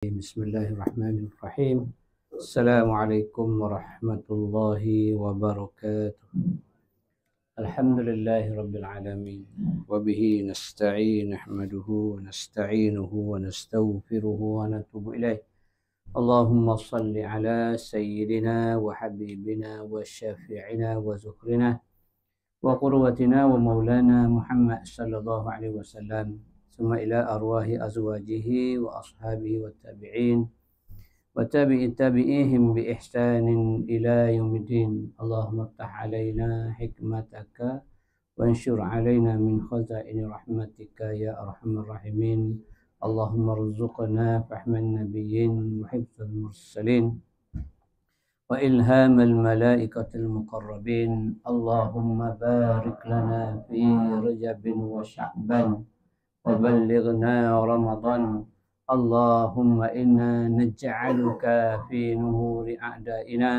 Bismillahirrahmanirrahim. Assalamualaikum warahmatullahi wabarakatuh. Alhamdulillahi rabbil alamin. Wabihi nasta'in nahmaduhu wa nasta'inuhu wa nastaghfiruhu wa natubu ilaih. Allahumma salli ala sayyidina wa habibina wa syafi'ina wa zukrina wa qurwatina wa maulana Muhammad sallallahu alaihi wasallam. ثم إلى أرواح أزواجه وأصحابه والتابعين وتابع تابعيهم بإحسان إلى يوم الدين. اللهم افتح علينا حكمتك وانشر علينا من خزائن رحمتك يا أرحم الراحمين. اللهم ارزقنا فهم النبيين وحفظ المرسلين وإلهام الملائكة المقربين. اللهم بارك لنا في رجب وشعبان وبلغنا رمضان. اللهم إنا نجعلك في نهور أعدائنا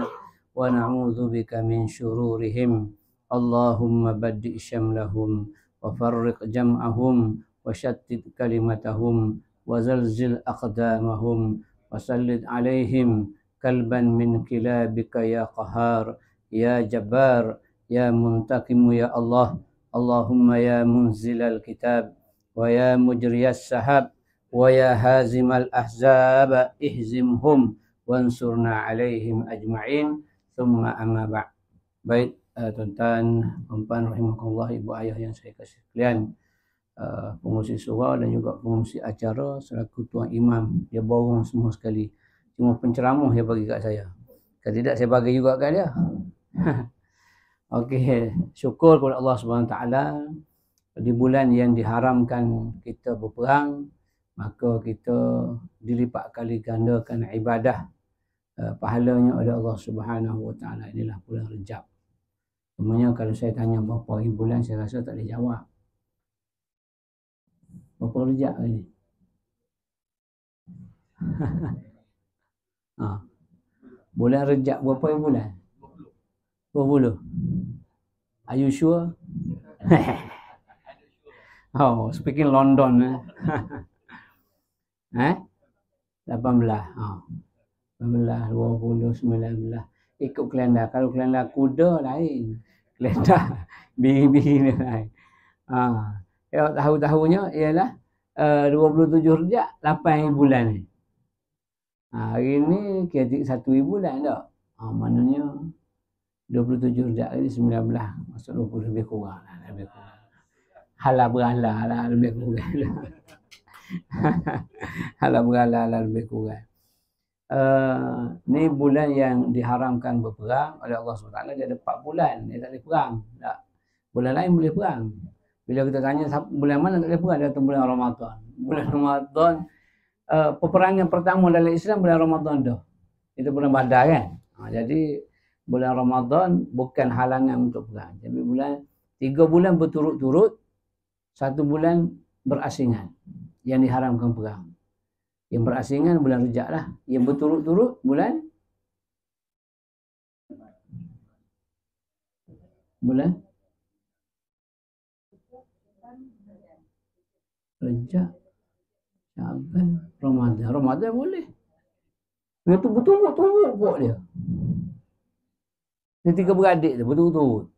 ونعوذ بك من شرورهم. اللهم بدئ شملهم وفرق جمعهم وشتت كلمتهم وزلزل أقدامهم وسلط عليهم كلبا من كلابك يا قهار يا جبار يا منتقم يا الله. اللهم يا منزل الكتاب ويا مجري السحاب ويا هازم الأحزاب اهزمهم وانصرنا عليهم أجمعين. ثم أما بعد. Baik, tuan-tuan, puan-puan rahimakumullah, ibu ayah yang saya kasih sekalian, pengurusi surau dan juga pengurusi acara selaku tuan imam, dia borong semua sekali. Cuma penceramah dia bagi kat saya. Kalau tidak saya bagi juga kat dia. Okey, syukur kepada Allah Subhanahu taala. Di bulan yang diharamkan kita berperang, maka kita dilipat kali gandakan ibadah pahalanya oleh Allah Subhanahu wa taala. Inilah bulan Rejab. Semuanya kalau saya tanya berapa hari bulan, saya rasa tak boleh jawab. Berapa Rejab ni? Bulan Rejab berapa hari bulan? 20. Are you sure? Oh, speaking London. 18. 18, 20, 19. Ikut kalender. Kalau kalender kuda lain. Kalender biri-biri ni lain. Tahu-tahunya ialah 27 Rejab, 8 hari bulan ni. Hari ni kira 1 hari bulan tak? Maknanya 27 Rejab ni 19. Maksud 20 lebih kurang lah. Lebih kurang. Halah beralah lah lebih kurang. Halah beralah lah lebih kurang. Ni bulan yang diharamkan berperang oleh Allah SWT. Dia ada 4 bulan dia tak boleh perang. Tak. Bulan lain boleh perang. Bila kita tanya bulan mana tak boleh perang, dia kata bulan Ramadan. Bulan Ramadan, peperangan pertama dalam Islam bulan Ramadan dah. Itu bulan Badar kan. Jadi bulan Ramadan bukan halangan untuk perang. Jadi 3 bulan berturut-turut, 1 bulan berasingan yang diharamkan perang. Yang berasingan bulan Rejab lah. Yang berturut-turut bulan Rejab, Syaban, Ramadan. Ramadan boleh. Dia tu berturut-turut buat dia. Dia 3 beradik tu berturut-turut.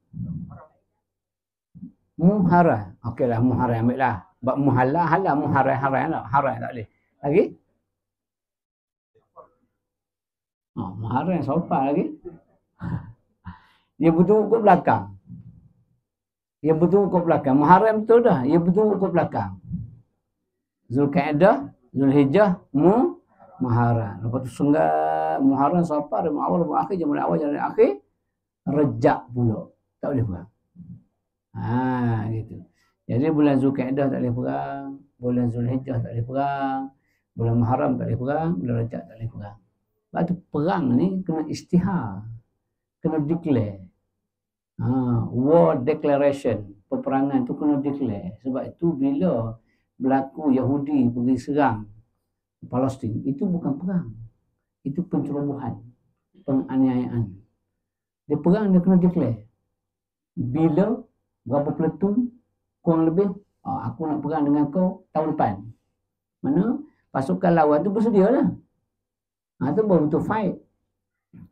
Muharram. Okeylah Muharram ambil lah. Bab muhallah, halal, muharram, haram lah. Haram tak boleh. Lagi? Muharram sopan lagi. Dia betul ke belakang. Dia betul ke belakang. Muharram betul dah. Dia betul ke belakang. Zulkaidah, Zulhijjah, Muharram. Lepas tu Senggat, Muharram, Safar, Rabiul Awal, Rabiul Akhir, Jamadil Awal, Jamadil Akhir, Rejab pula. Tak boleh perang. Gitu. Jadi bulan Zulkaidah tak boleh perang, bulan Zulhijjah tak boleh perang, bulan Muharram tak boleh perang, bulan Rejab tak boleh perang. Sebab tu perang ni kena istihar, kena declare. War declaration, peperangan tu kena declare. Sebab itu bila berlaku Yahudi pergi serang Palestin, itu bukan perang. Itu pencerobohan, penganiayaan. Dia perang, dia kena declare. Bila berapa platoon kurang lebih, aku nak perang dengan kau tahun depan. Mana Pasukan lawan tu bersedia lah. Tu baru tu fight.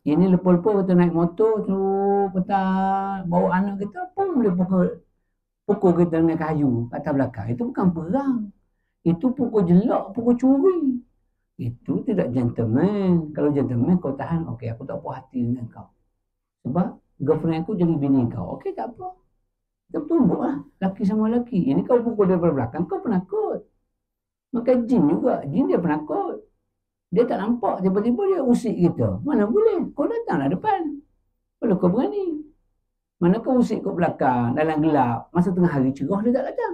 Ini lepas-lepas kita naik motor tu, petang, bawa anak kita pun boleh pukul kita dengan kayu kat atas belakang. Itu bukan perang. Itu pukul jelak, pukul curi. Itu tidak gentleman. Kalau gentleman kau tahan, okey aku tak puas hati dengan kau. Sebab girlfriend aku jadi bini kau. Okey tak apa. Kita tumbuk lah. Laki sama laki. Ini kau pukul daripada belakang, kau penakut. Maka jin juga. Jin dia penakut. Dia tak nampak. Tiba-tiba dia usik kita. Mana boleh? Kau datanglah depan. Kalau kau berani. Mana kau usik kau belakang dalam gelap. Masa tengah hari cerah dia tak datang.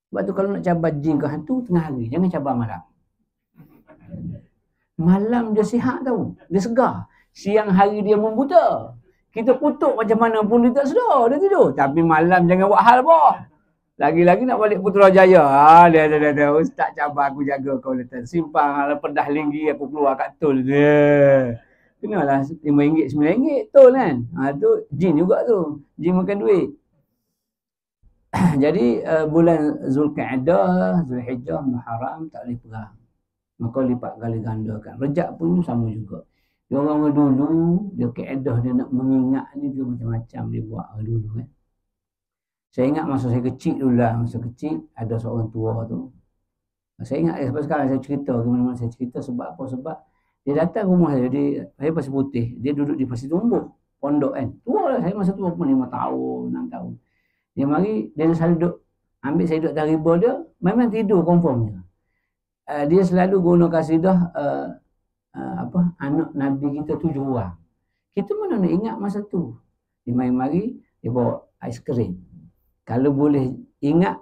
Sebab tu kalau nak cabar jin ke hantu tengah hari. Jangan cabar malam. Malam dia sihat tau. Dia segar. Siang hari dia membuta. Kita kutuk macam mana pun dia tak sedar. Dia tidur. Tapi malam jangan buat hal boh. Lagi-lagi nak balik Putrajaya. Dia. Ustaz cabar aku jaga kau letak. Simpang ala pedah linggi aku keluar kat tol. Kenalah RM5, RM9 tol kan. Tu jin juga tu. Jin makan duit. Jadi bulan Zulkaidah, Zulhijjah, Muharram tak boleh perang. Maka lipat kali gandakan. Rejab pun sama juga. Dia orang dulu, dia kaedah dia nak mengingat ni dia macam-macam dia buat dulu kan. Saya ingat masa saya kecil dulu lah. Masa kecil ada seorang tua tu. Saya ingat sampai sekarang saya cerita. Gimana saya cerita sebab apa? Sebab dia datang rumah saya. Saya Pasir Putih. Dia duduk di Pasir Tumbuk. Pondok kan. Tua lah. Saya masa tua pun 5 tahun, 6 tahun. Dia mari, dia selalu duduk. Ambil saya duduk atas riba dia. Memang tidur confirmnya. Dia selalu guna kasidah anak Nabi kita 7 orang. Kita mana nak ingat masa tu. Dia mari-mari, dia bawa aiskrim. Kalau boleh ingat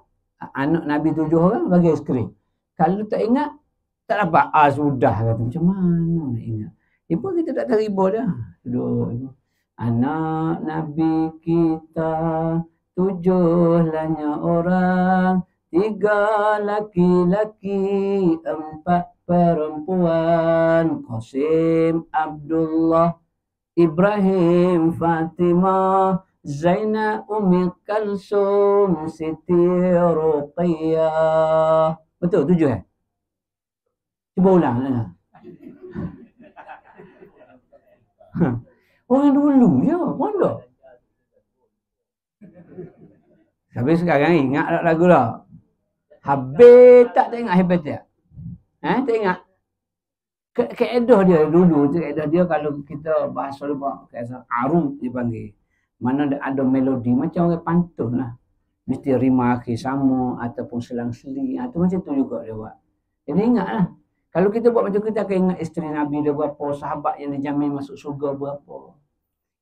anak Nabi 7 orang, bagi aiskrim. Kalau tak ingat, tak dapat. Sudah kata. Macam mana nak ingat? Dia pun kita tak terima dah. Duduk. Anak Nabi kita 7 hanya orang. 3 laki-laki, 4 perempuan. Qasim, Abdullah, Ibrahim, Fatimah, Zainab, Ummi Kalsum, Siti Ruqayyah. Betul 7 Cuba ulang lah. Orang dulu je, pondok. Tapi sekarang ingat lagu lah. Habis tak ingat habis tak? Tak ingat? Kaedah dia dulu, kaedah dia kalau kita bahasa lupa, kaedah arung dipanggil. Mana ada melodi macam orang pantun lah. Mesti rima akhir sama ataupun selang-seling. Itu macam tu juga dia buat. Jadi ingatlah. Kalau kita buat macam kita akan ingat isteri Nabi dia berapa, sahabat yang dijamin masuk surga berapa.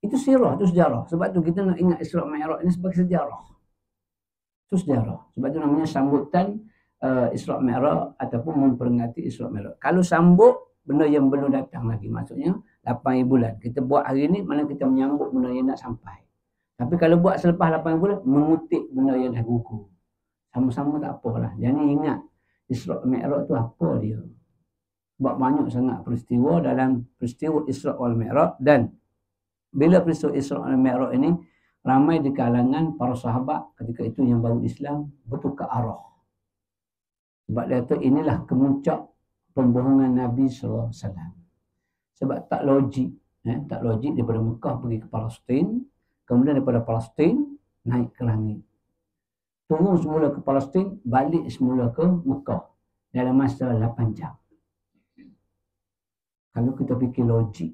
Itu sirah, itu sejarah. Sebab tu kita nak ingat Isra' Mi'raj ini sebagai sejarah. Itu sejarah. Sebab tu namanya sambutan Isra' Mi'raj ataupun memperingati Isra' Mi'raj. Kalau sambut benda yang belum datang lagi. Maksudnya 8 bulan. Kita buat hari ni, mana kita menyambut benda yang nak sampai. Tapi kalau buat selepas 8 bulan, mengutip benda yang dah gugur. Sama-sama tak apalah. Jangan ingat Isra' Mi'raj tu apa dia. Sebab banyak sangat peristiwa dalam peristiwa Isra' wal Mi'raj. Dan bila peristiwa Isra' wal Mi'raj ini, ramai di kalangan para sahabat ketika itu yang baru Islam bertukar arah. Sebab dia kata inilah kemuncak pembohongan Nabi SAW. Sebab tak logik. Tak logik daripada Mekah pergi ke Palestin. Kemudian daripada Palestin naik ke langit. Turun semula ke Palestin, balik semula ke Mekah. Dalam masa 8 jam. Kalau kita fikir logik,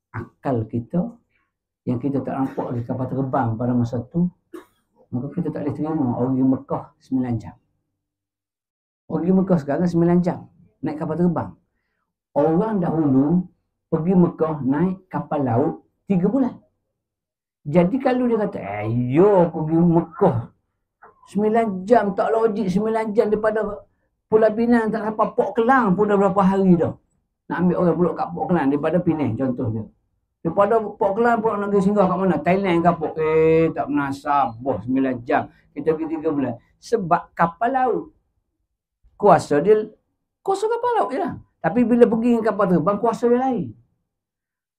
akal kita, yang kita tak nampak di kapal terbang pada masa tu, maka kita tak boleh terima orang pergi Mekah 9 jam. Orang pergi Mekah sekarang 9 jam. Naik kapal terbang. Orang dahulu pergi Mekah naik kapal laut 3 bulan. Jadi kalau dia kata, ayo pergi Mekah 9 jam, tak logik 9 jam daripada Pulau Pinang tak sampai Port Kelang pun dah berapa hari dah. Nak ambil orang pulak kat Port Kelang daripada Penang contohnya. Daripada Port Kelang pun nak pergi singgah kat mana? Thailand ke apa? Tak pernah sabar 9 jam. Kita pergi 3 bulan. Sebab kapal laut. Kuasa kapal laut je lah. Tapi bila pergi dengan kapal terbang, kuasa dia lain.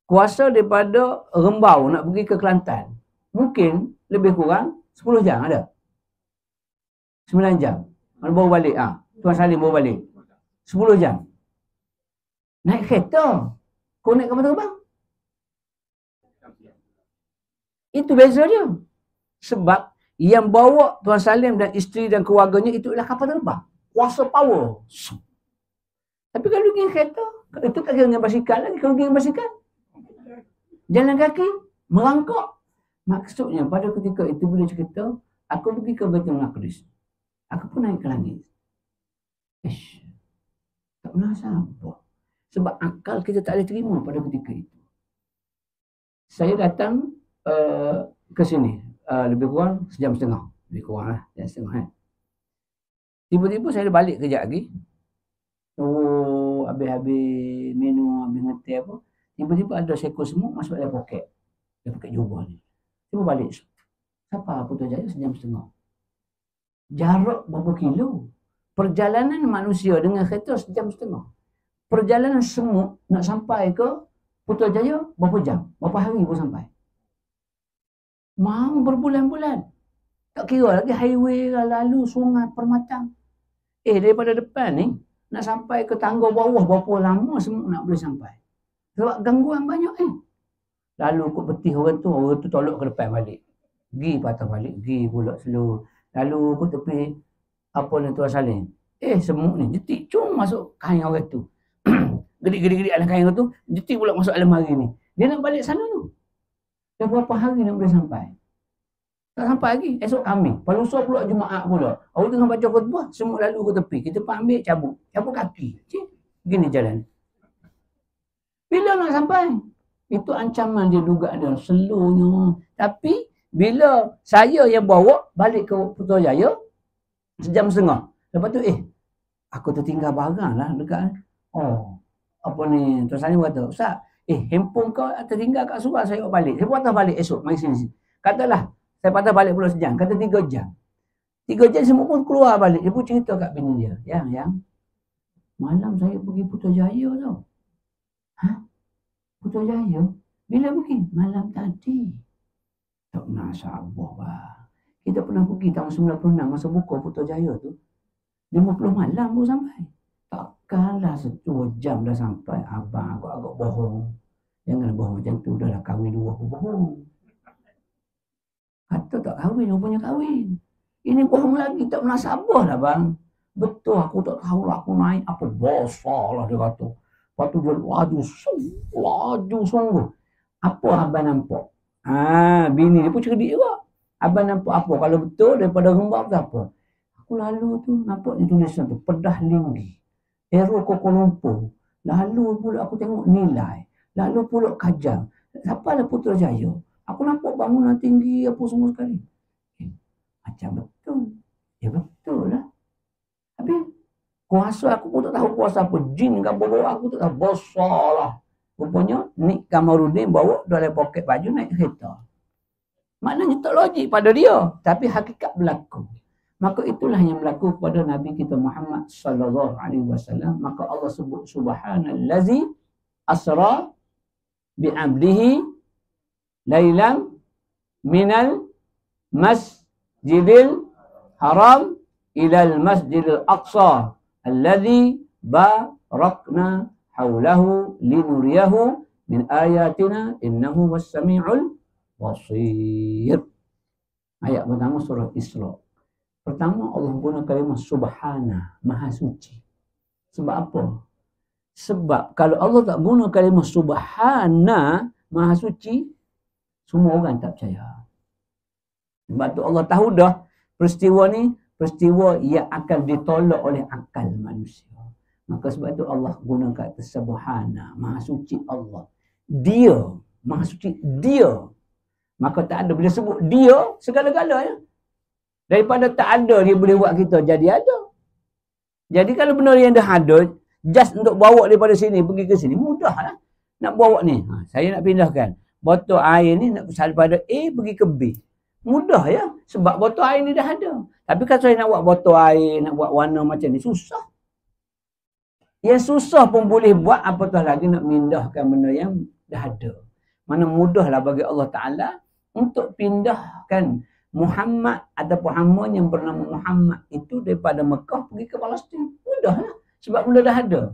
Kuasa daripada Rembau nak pergi ke Kelantan. Mungkin lebih kurang 10 jam ada. 9 jam. Mana baru balik? Tuan Salim baru balik. 10 jam. Naik kereta. Kau naik kapal terbang. Itu beza dia. Sebab yang bawa Tuan Salim dan isteri dan keluarganya itu adalah kapal terbang. Kuasa power. Tapi kalau pergi kereta, itu tak kira dengan basikal lagi. Kalau pergi dengan basikal, jalan kaki, merangkak. Maksudnya pada ketika itu bila cerita, aku pergi ke Baitul Maqdis. Aku pun naik ke langit. Tak pernah sabar. Sebab akal kita tak boleh terima pada ketika itu. Saya datang ke sini. Lebih kurang sejam setengah. Lebih kurang lah. Sejam setengah. Tiba-tiba saya balik kejap lagi. Habis-habis minum, habis ngetih apa. Tiba-tiba ada seekor semut masuk dalam poket. Dalam poket jubah ni. Tiba balik. Siapa Putrajaya? Sejam setengah. Jarak berapa kilo? Perjalanan manusia dengan kereta sejam setengah. Perjalanan semut nak sampai ke Putrajaya berapa jam? Berapa hari pun sampai? Mau berbulan-bulan. Tak kira lagi highway lalu sungai permatang. Daripada depan ni nak sampai ke tangga bawah berapa lama semut nak boleh sampai? Sebab gangguan banyak Lalu kok betih orang tu tolak ke depan balik. Pergi patah balik, pergi pula slow. Lalu kok tepi apa ni Tuan Salim? Semut ni jetik cung masuk kain orang tu. Gedik-gedik dalam kain orang tu, jetik pula masuk almari ni. Dia nak balik sana tu. Dah berapa hari nak boleh sampai? Tak sampai lagi. Esok kami. Palusa pula Jumaat pula. Orang tengah baca khutbah, semut lalu ke tepi. Kita ambil cabut. Cabut kaki. Gini jalan. Bila nak sampai? Itu ancaman dia duga ada. Slownya. Tapi bila saya yang bawa balik ke Putrajaya, sejam setengah. Lepas tu aku tertinggal barang lah dekat. Apa ni? Tuan Salim kata, Ustaz, handphone kau tertinggal kat surau saya bawa balik. Saya patah balik esok. Mari sini. Katalah, saya patah balik pula sejam. Kata 3 jam. 3 jam semua pun keluar balik. Dia pun cerita kat bini dia. Yang malam saya pergi Putrajaya tau. Putrajaya? Bila pergi? Malam tadi. Tak pernah sabar bah. Kita pernah pergi tahun 96 masa buka Putrajaya tu. 50 malam pun sampai. Takkanlah 2 jam dah sampai. Abang agak bohong. Jangan bohong macam tu. Dah lah kahwin 2 aku bohong. Kata tak kahwin, rupanya kahwin. Ini bohong lagi, tak pernah sabar lah bang. Betul, aku tak tahu lah aku naik apa. Besar lah dia kata. Lepas tu dia laju sungguh. Apa abang nampak? Bini dia pun cerdik juga. Abang nampak apa? Kalau betul daripada Rembang tu apa? Aku lalu tu nampak dia tulisan tu. Pedah Linggi. Aero Kuala Lumpur. Lalu pula aku tengok Nilai. Lalu pula Kajang. Siapa lah Putrajaya? Aku nampak bangunan tinggi apa semua sekali. Macam betul. Betul lah. Tapi kuasa aku pun tak tahu kuasa apa. Jin ke bawa aku tak tahu. Besar lah. Rupanya Nik Kamarudin bawa dalam poket baju naik kereta. Maknanya tak logik pada dia. Tapi hakikat berlaku. Maka itulah yang berlaku kepada Nabi kita Muhammad sallallahu alaihi wasallam. Maka Allah sebut subhanallazi asra bi'abdihi lailam minal masjidil haram ilal masjidil aqsa alladhi barakna haulahu linuriyahu min ayatina innahu was-sami'ul basir. Ayat pertama surah Isra. Pertama Allah guna kalimah subhana, maha suci. Sebab apa? Sebab kalau Allah tak guna kalimah subhana, maha suci, semua orang tak percaya. Sebab tu Allah tahu dah peristiwa ni peristiwa yang akan ditolak oleh akal manusia. Maka sebab tu Allah guna kata subhana, maha suci Allah. Dia, maha suci dia. Maka tak ada, bila sebut dia, segala-galanya. Daripada tak ada dia boleh buat kita jadi ada. Jadi kalau benar yang dah ada, just untuk bawa daripada sini pergi ke sini, mudah lah. Nak bawa ni, saya nak pindahkan botol air ni nak daripada A pergi ke B. Mudah ya, sebab botol air ni dah ada. Tapi kalau saya nak buat botol air, nak buat warna macam ni, susah. Yang susah pun boleh buat, apatah lagi nak pindahkan benda yang dah ada. Mana mudahlah bagi Allah Ta'ala untuk pindahkan Muhammad ataupun hamba yang bernama Muhammad itu daripada Mekah pergi ke Palestin. Mudahlah. Sebab benda dah ada.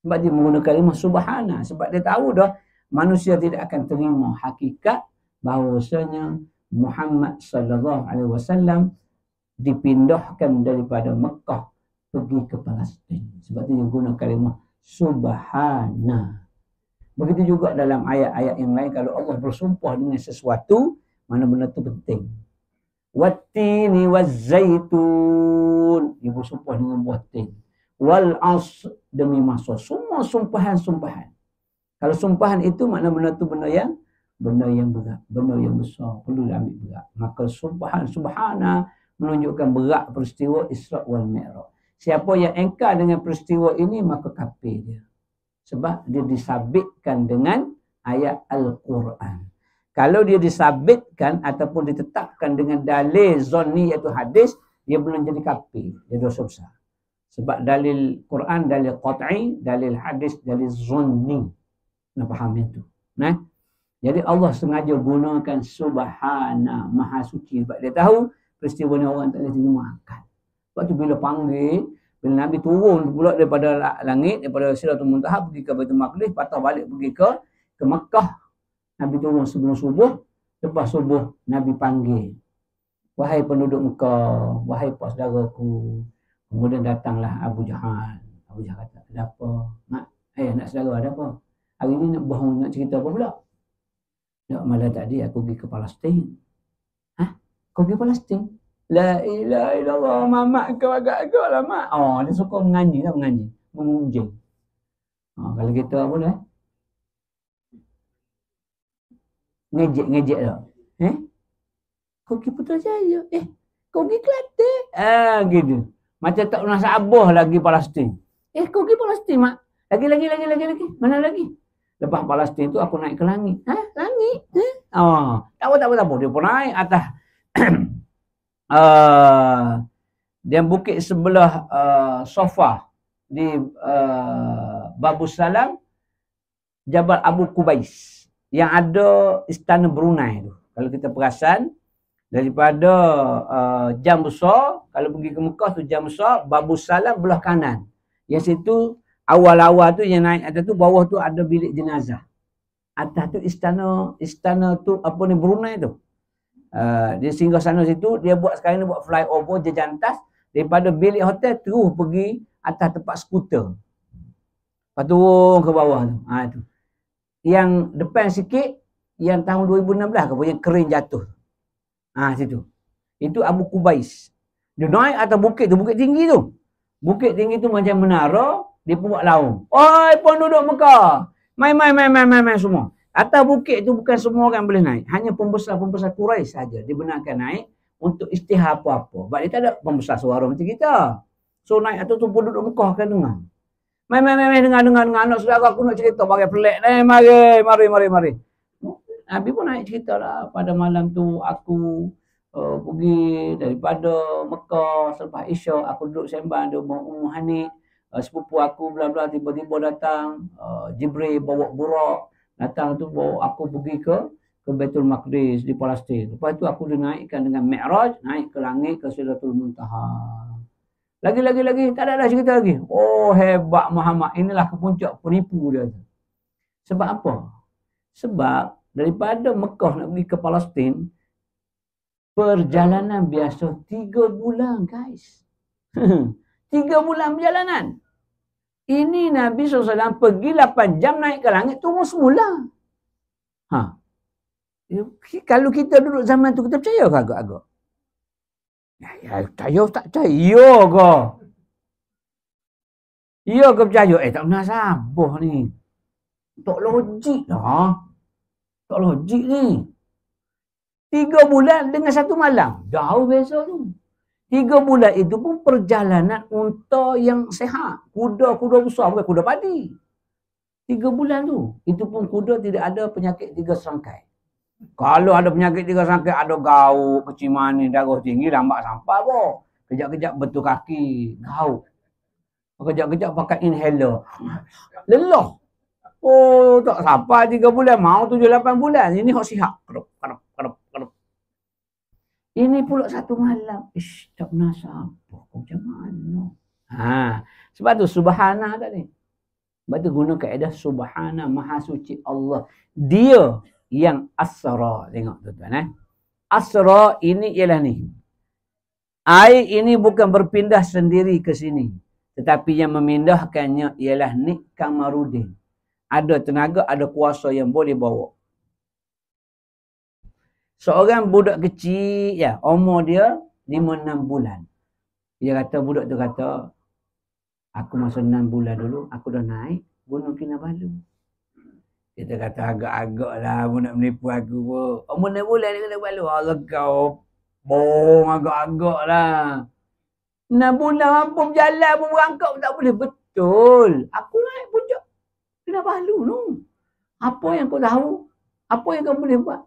Sebab dia menggunakan kalimah subhana. Sebab dia tahu dah manusia tidak akan terima hakikat bahawasanya Muhammad sallallahu alaihi wasallam dipindahkan daripada Mekah pergi ke Palestin. Sebab itu dia guna kalimah subhana. Begitu juga dalam ayat-ayat yang lain, kalau Allah bersumpah dengan sesuatu, mana benda itu penting. Wattini wazzaitun, dia bersumpah dengan buah tin. Wal asr, demi masa. Semua sumpahan-sumpahan. Kalau sumpahan itu makna benda itu benda yang berat, benda yang besar, perlu diambil berat. Maka sumpahan subhana menunjukkan berat peristiwa Isra wal Mi'raj. Siapa yang engkar dengan peristiwa ini, maka kafir dia. Sebab dia disabitkan dengan ayat Al-Quran. Kalau dia disabitkan ataupun ditetapkan dengan dalil zonni iaitu hadis, dia belum jadi kafir. Dia dosa besar. Sebab dalil Quran, dalil qat'i, dalil hadis, dalil zonni. Nak faham itu. Nah, jadi Allah sengaja gunakan subhana, maha suci. Sebab dia tahu peristiwa ni orang tak boleh terima akal. Sebab tu bila panggil, bila Nabi turun pula daripada langit, daripada Sidratul Muntaha pergi ke Baitul Maqdis, patah balik pergi ke Mekah. Nabi turun sebelum subuh, lepas subuh Nabi panggil, wahai penduduk Mekah, wahai pak saudaraku. Kemudian datanglah Abu Jahal. Abu Jahal kata, ada apa? Nak saudara, ada apa? Hari ni nak bohong, nak cerita apa pula? Tak, malah tadi aku pergi ke Palestin. Kau pergi Palestin? La ilaha illallah, mamak kau agak-agak lah mak. Oh, dia suka menganyi lah, mengunjing. Kalau kita apa dah? Ngejek lah. Kau pergi Putrajaya? Kau pergi Kelantan? Gitu. Macam tak pernah sabar lagi Palestin. Kau pergi Palestin mak? Lagi. Mana lagi? Lepas Palestin tu aku naik ke langit. Langit? Tak apa. Dia pun naik atas dia bukit sebelah Sofa di Babus Salam, Jabal Abu Kubais yang ada istana Brunei tu. Kalau kita perasan daripada Jam Besar, kalau pergi ke Mekah tu Jam Besar, Babus Salam belah kanan. Yang situ awal-awal tu yang naik atas tu, bawah tu ada bilik jenazah. Atas tu istana tu apa ni, Brunei tu. Dia singgah sana situ, dia buat sekarang ni buat flyover jejantas daripada bilik hotel terus pergi atas tempat skuter. Lepas turun ke bawah tu. Tu. Yang depan sikit, yang tahun 2016 ke apa, yang kering jatuh. Situ. Itu Abu Kubais. Dia naik atas bukit tu, bukit tinggi tu. Bukit tinggi tu macam menara, dia pun buat laung. Oi, penduduk Mekah. Main semua. Atas bukit tu bukan semua orang boleh naik. Hanya pembesar-pembesar Quraisy saja dibenarkan naik untuk istihar apa-apa. Sebab dia tak ada pembesar suara macam kita. So naik atas tu penduduk Mekah kan dengar. Main dengar. Anak saudara aku nak cerita pakai pelik ni. Mari. Nabi pun naik cerita lah. Pada malam tu aku pergi daripada Mekah selepas Isyak. Aku duduk sembang di rumah Ummu Hanif. Sepupu aku bla-bla tiba-tiba datang. Jibril bawa burak. Datang tu bawa aku pergi ke Baitul Maqdis di Palestin. Lepas tu aku dinaikkan dengan Mi'raj, naik ke langit ke Sidratul Muntaha. Lagi, tak ada cerita lagi. Oh, hebat Muhammad. Inilah kepuncak penipu dia. Sebab apa? Sebab daripada Mekah nak pergi ke Palestin, perjalanan biasa 3 bulan, guys. 3 bulan perjalanan. Ini Nabi SAW pergi 8 jam naik ke langit, turun semula. Kalau kita duduk zaman tu, kita percaya ke agak-agak? Ya, percaya tak percaya ke? Ya ke percaya? Tak pernah sabar ni. Tak logik lah. Tak logik ni. 3 bulan dengan 1 malam. Jauh biasa tu. 3 bulan itu pun perjalanan unta yang sehat. Kuda besar, bukan kuda padi. 3 bulan tu. Itu pun kuda tidak ada penyakit 3 serangkai. Kalau ada penyakit 3 serangkai, ada gauk, kecil manis, darah tinggi, lambat sampai apa. Kejap-kejap betul kaki, gauk. Kejap-kejap pakai inhaler. Lelah. Oh, tak sampai 3 bulan. Mau 7-8 bulan. Ini hak sihat. Kerup. Ini pula 1 malam. Tak pernah sabar. Macam mana? Ha, sebab tu subhana tadi. Sebab tu guna kaedah subhana, maha suci Allah. Dia yang asra. Tengok tuan-tuan. Asra ini ialah ni. Air ini bukan berpindah sendiri ke sini. Tetapi yang memindahkannya ialah Nik Kamarudin. Ada tenaga, ada kuasa yang boleh bawa. Seorang budak kecil, ya, umur dia 5-6 bulan. Dia kata, budak tu kata, aku masa 6 bulan dulu, aku dah naik Gunung Kinabalu. Kita kata agak-agak lah, mu nak menipu aku pun. Umur 6 bulan dia Kinabalu. Allah kau, bohong agak-agak lah. 6 bulan mampu berjalan pun berangkat pun tak boleh. Betul. Aku naik puncak Kinabalu tu. Apa yang kau tahu? Apa yang kau boleh buat?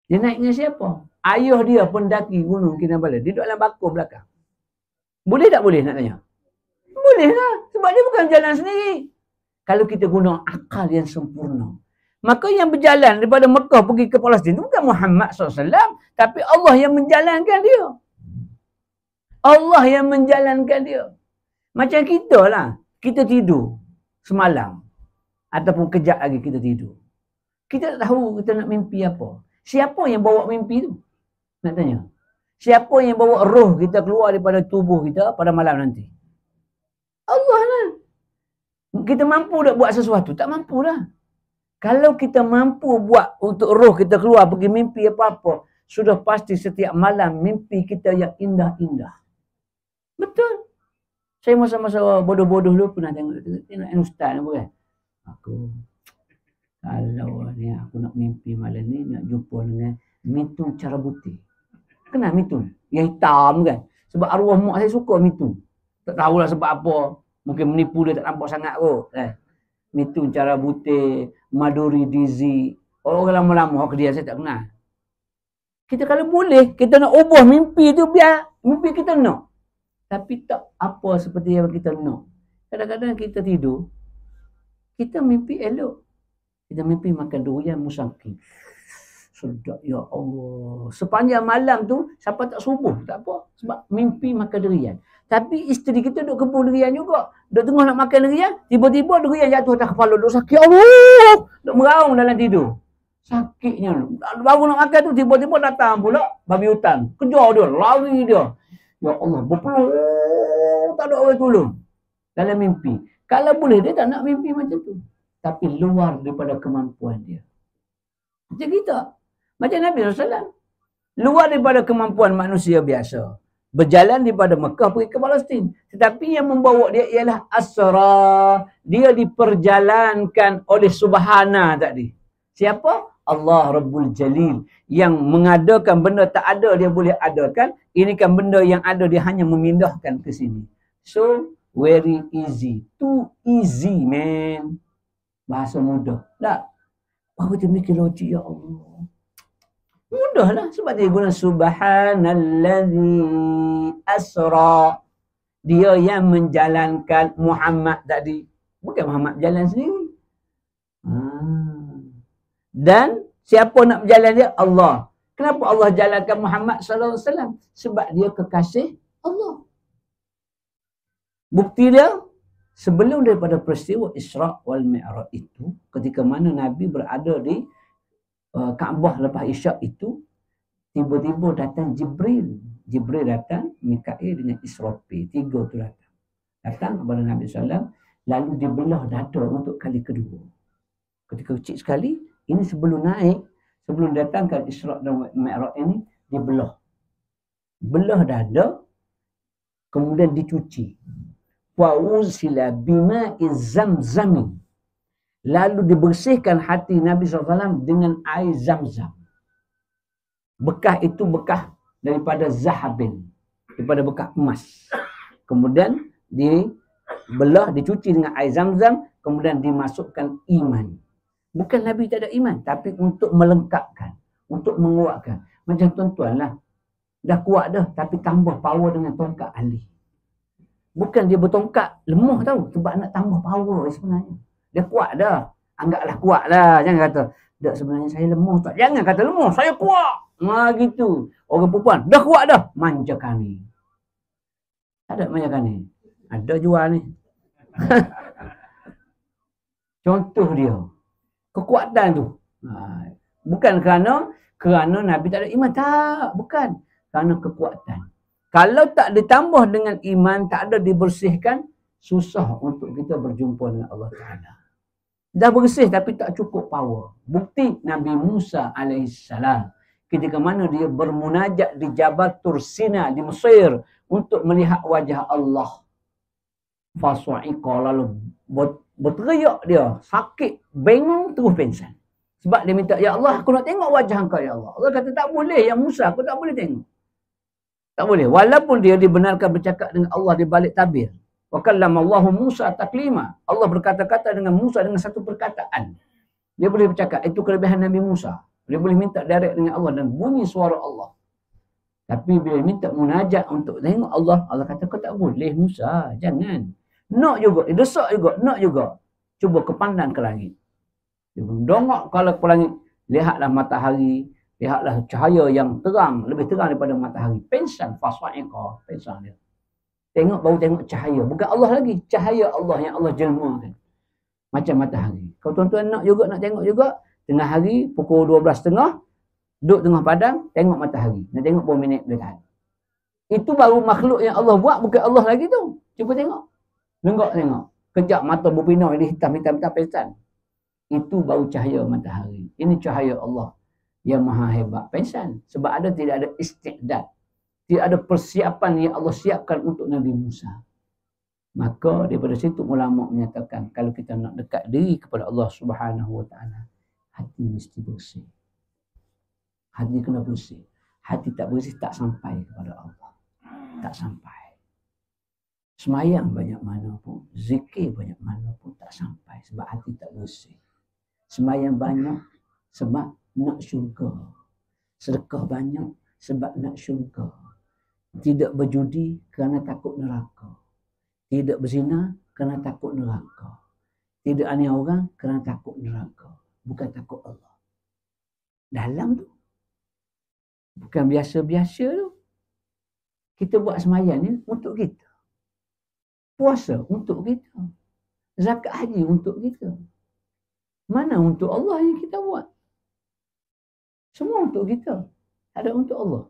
Dia naik dengan siapa? Ayah dia pendaki Gunung Kinabalu. Dia duduk dalam bakul belakang. Boleh tak boleh nak tanya? Boleh lah. Sebab dia bukan jalan sendiri. Kalau kita guna akal yang sempurna. Maka yang berjalan daripada Mekah pergi ke Palestin itu bukan Muhammad SAW. Tapi Allah yang menjalankan dia. Allah yang menjalankan dia. Macam kita lah. Kita tidur semalam. Ataupun kejap lagi kita tidur. Kita tak tahu kita nak mimpi apa. Siapa yang bawa mimpi tu? Nak tanya. Siapa yang bawa roh kita keluar daripada tubuh kita pada malam nanti? Allah lah. Kita mampu tak buat sesuatu? Tak mampu lah. Kalau kita mampu buat untuk roh kita keluar pergi mimpi apa-apa, sudah pasti setiap malam mimpi kita yang indah-indah. Betul. Saya masa-masa bodoh-bodoh dulu pernah tengok ustaz apa kan? Aku kalau ni aku nak mimpi malam ni nak jumpa dengan Mitun Carabuti. Kenal Mitun? Yang hitam kan? Sebab arwah mak saya suka Mitun. Tak tahulah sebab apa. Mungkin menipu dia tak nampak sangat kot. Mitun Carabuti, Maduri Dizi. Orang lama-lama ke dia saya tak kenal. Kita kalau boleh, kita nak ubah mimpi tu biar mimpi kita nak. Tapi tak apa seperti yang kita nak. Kadang-kadang kita tidur, kita mimpi elok. Kita mimpi makan durian musangking. Sedap ya Allah. Sepanjang malam tu, siapa tak subuh, tak apa. Sebab mimpi makan durian. Tapi isteri kita duduk kebun durian juga. Duduk tengah nak makan durian, tiba-tiba durian jatuh atas kepala. Duduk sakit Allah. Duduk meraung dalam tidur. Sakitnya. Baru nak makan tu, tiba-tiba datang pula babi hutan. Kejar dia, lari dia. Ya Allah, berpeluh. Tak ada orang tolong. Dalam mimpi. Kalau boleh, dia tak nak mimpi macam tu. Tapi luar daripada kemampuan dia. Macam kita. Macam Nabi SAW. Luar daripada kemampuan manusia biasa. Berjalan daripada Mekah pergi ke Palestin. Tetapi yang membawa dia ialah asra. Dia diperjalankan oleh Subhana tadi. Siapa? Allah Rabbul Jalil. Yang mengadakan benda tak ada dia boleh adakan. Ini kan benda yang ada dia hanya memindahkan ke sini. So, very easy. Too easy, man. Bahasa mudah. Tak? Baru dia mikir logik, ya Allah. Mudahlah. Sebab dia guna Subhanallazi asra. Dia yang menjalankan Muhammad tadi. Bukan Muhammad jalan sendiri. Dan siapa nak berjalan dia? Allah. Kenapa Allah jalankan Muhammad SAW? Sebab dia kekasih Allah. Bukti dia, sebelum daripada peristiwa Isra' wal Mi'raj itu, ketika mana Nabi berada di Kaabah lepas Isya' itu, tiba-tiba datang Jibril. Jibril datang, Mikail dengan Israfil. 3 tu datang. Datang kepada Nabi SAW, lalu dibelah dada untuk kali kedua. Ketika kecil sekali, ini sebelum naik, sebelum datangkan Isra' dan Mi'raj ini, dibelah. Belah dada, kemudian dicuci. Wa'uzila bima'iz zamzamin. Lalu dibersihkan hati Nabi SAW dengan air zam-zam. Bekas itu bekas daripada zahabin. Daripada bekas emas. Kemudian dibelah, dicuci dengan air zam-zam. Kemudian dimasukkan iman. Bukan Nabi tak ada iman. Tapi untuk melengkapkan. Untuk menguatkan. Macam tuan-tuan lah. Dah kuat dah. Tapi tambah power dengan tongkat Ali. Bukan dia bertongkat lemah tau. Sebab nak tambah power sebenarnya. Dia kuat dah. Anggaplah kuat lah. Jangan kata, tak sebenarnya saya lemah tak. Jangan kata lemah. Saya kuat. Gitu. Orang perempuan, dah kuat dah. Manjakan ni. Ada manjakan ni. Ada jual ni. Contoh dia. Kekuatan tu. Bukan kerana Nabi tak ada iman. Tak. Bukan. Kerana kekuatan. Kalau tak ditambah dengan iman, tak ada dibersihkan, susah untuk kita berjumpa dengan Allah Ta'ala. Dah bersih tapi tak cukup power. Bukti Nabi Musa alaihissalam. Ketika mana dia bermunajat di Jabal Tursina di Mesir untuk melihat wajah Allah. Fasu'iqa, lalu berteriak dia. Sakit, bengong, terus pingsan. Sebab dia minta, ya Allah, aku nak tengok wajah engkau, ya Allah. Allah kata, tak boleh, ya Musa, aku tak boleh tengok. Tak boleh. Walaupun dia dibenarkan bercakap dengan Allah di balik tabir. Wa kallama Allahu Musa taklima. Allah berkata-kata dengan Musa dengan satu perkataan. Dia boleh bercakap. Itu kelebihan Nabi Musa. Dia boleh minta direct dengan Allah dan bunyi suara Allah. Tapi bila minta munajat untuk tengok Allah, Allah kata, kau tak boleh Musa. Jangan. Nak juga. Desak juga. Nak juga. Cuba kepandang ke langit. Dia dongak kalau ke langit. Lihatlah matahari. Lihatlah cahaya yang terang. Lebih terang daripada matahari. Pensan. Faswa'iqa. Pensan dia. Tengok, baru tengok cahaya. Bukan Allah lagi. Cahaya Allah yang Allah jelmakan. Macam matahari. Kalau tuan-tuan nak juga, nak tengok juga. Tengah hari, pukul 12.30. Duduk tengah padang, tengok matahari. Nak tengok berapa minit boleh tahan. Itu baru makhluk yang Allah buat. Bukan Allah lagi tu. Cuba tengok. Lenggak tengok. Kejap mata berpinau. Ini hitam-hitam pensan. Itu baru cahaya matahari. Ini cahaya Allah yang maha hebat. Pensan. Sebab tidak ada istiqdad. Tidak ada persiapan yang Allah siapkan untuk Nabi Musa. Maka daripada situ ulama menyatakan kalau kita nak dekat diri kepada Allah Subhanahu Wa Taala, hati mesti bersih. Hati kena bersih. Hati tak bersih tak sampai kepada Allah. Tak sampai. Semayang banyak mana pun, zikir banyak mana pun tak sampai sebab hati tak bersih. Semayang banyak sebab nak syurga. Sedekah banyak sebab nak syurga. Tidak berjudi kerana takut neraka. Tidak berzina kerana takut neraka. Tidak aniaya orang kerana takut neraka. Bukan takut Allah. Dalam tu. Bukan biasa-biasa tu. Kita buat sembahyang ni untuk kita. Puasa untuk kita. Zakat haji untuk kita. Mana untuk Allah yang kita buat? Semua untuk kita. Tak ada untuk Allah.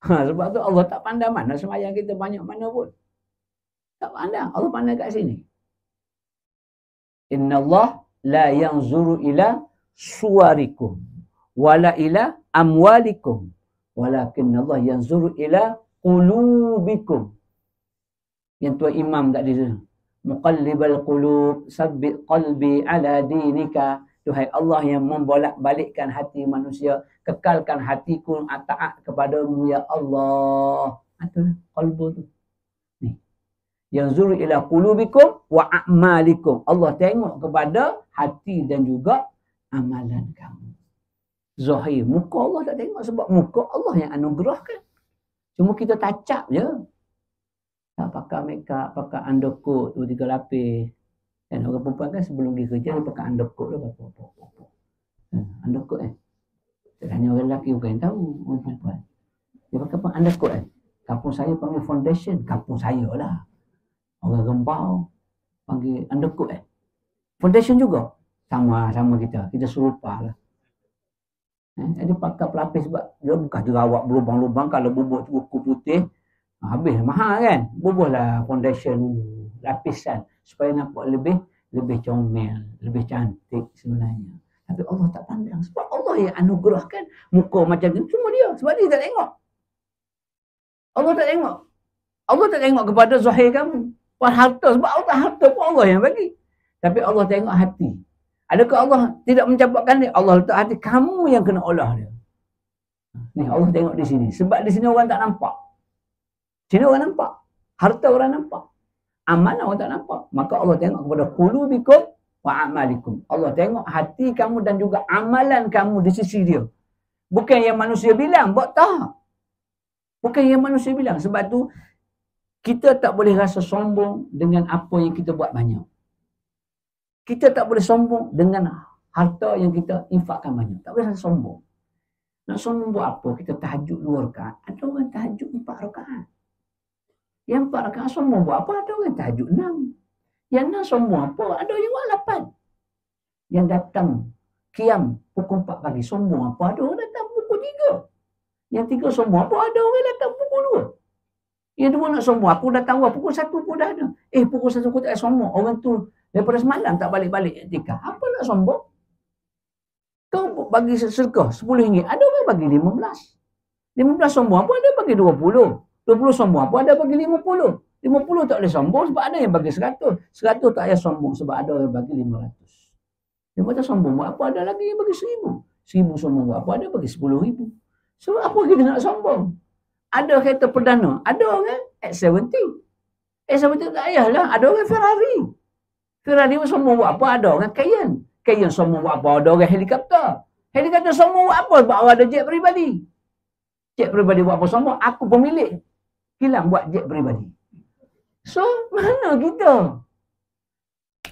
Sebab tu Allah tak pandang mana sembahyang kita banyak mana pun. Tak pandang. Allah pandang kat sini. Inna Allah la yanzuru ila suwarikum wala ila amwalikum walakin Allah yanzuru ila qulubikum. Yang Tuan Imam tadi tu. Muqallibal qulub sabbit qalbi ala dinika. Tuhai Allah yang membolak-balikkan hati manusia, kekalkan hatiku taat kepadamu ya Allah. Itulah qalbu tu. Ni. Yanzuru ila qulubikum wa a'malikum. Allah tengok kepada hati dan juga amalan kamu. Zahir, muka Allah tak tengok sebab muka Allah yang anugerahkan. Cuma kita tacap je. Tak pakai makeup, pakai undercoat 2-3 lapis. Dan orang perempuan kan sebelum dia kerja dia pakai undercoat tu apa. Undercoat tak hanya orang lelaki bukan yang tahu, orang perempuan. Dia pakai undercoat Kampung saya panggil foundation, kampung saya lah. Orang Rembau panggil undercoat Foundation juga. Sama kita serupa lah. Dia pakai pelapis sebab dia bukan jerawat berlubang-lubang. Kalau bubuk cukup putih, habis mahal kan. Bubuhlah foundation lapisan supaya nampak lebih comel, lebih cantik sebenarnya. Tapi Allah tak pandang sebab Allah yang anugerahkan muka macam ni cuma dia. Sebab dia tak tengok. Allah tak tengok. Allah tak tengok kepada zahir kamu. Harta sebab Allah harta pun Allah yang bagi. Tapi Allah tengok hati. Adakah Allah tidak mencampakkan dia? Allah letak hati kamu yang kena olah dia. Ni Allah tengok di sini. Sebab di sini orang tak nampak. Sini orang nampak. Harta orang nampak. Amanah orang tak nampak. Maka Allah tengok kepada qulubikum wa a'malikum. Allah tengok hati kamu dan juga amalan kamu di sisi dia. Bukan yang manusia bilang. Buat tak. Bukan yang manusia bilang. Sebab tu kita tak boleh rasa sombong dengan apa yang kita buat banyak. Kita tak boleh sombong dengan harta yang kita infakkan banyak. Tak boleh rasa sombong. Nak sombong buat apa? Kita tahajud 2 rakaat. Ada orang tahajud 4 rakaat. Yang 4 rakaat sombong buat apa? Ada orang tahajud 6. Yang 6 sombong apa? Ada yang buat 8. Yang datang Qiyam pukul 4 pagi sombong apa? Ada orang datang pukul 3. Yang 3 sombong apa? Ada orang datang pukul 2. Yang 2 nak sombong, aku datang pukul 1 pun dah ada. Pukul 1 aku tak sombong. Orang tu daripada semalam tak balik-balik iktikaf. Apa nak sombong? Kau bagi sedekah RM10, ada orang bagi 15. 15 sombong apa? Ada bagi 20. 20 sombong apa? Ada bagi 50. 50 tak boleh sombong sebab ada yang bagi 100. 100 tak payah sombong sebab ada yang bagi 500. Dia kata sombong buat apa? Ada lagi yang bagi 1000. 1000 sombong buat apa? Ada bagi 10,000. So apa kita nak sombong? Ada kereta perdana, ada orang X70. X70 tak payahlah, ada orang Ferrari. Ferrari sombong buat apa? Ada orang Cayenne. Cayenne sombong buat apa? Ada orang helikopter. Helikopter sombong buat apa? Sebab orang ada jet peribadi. Jet peribadi buat apa sombong? Aku pemilik kilang buat jet peribadi. So, mana kita?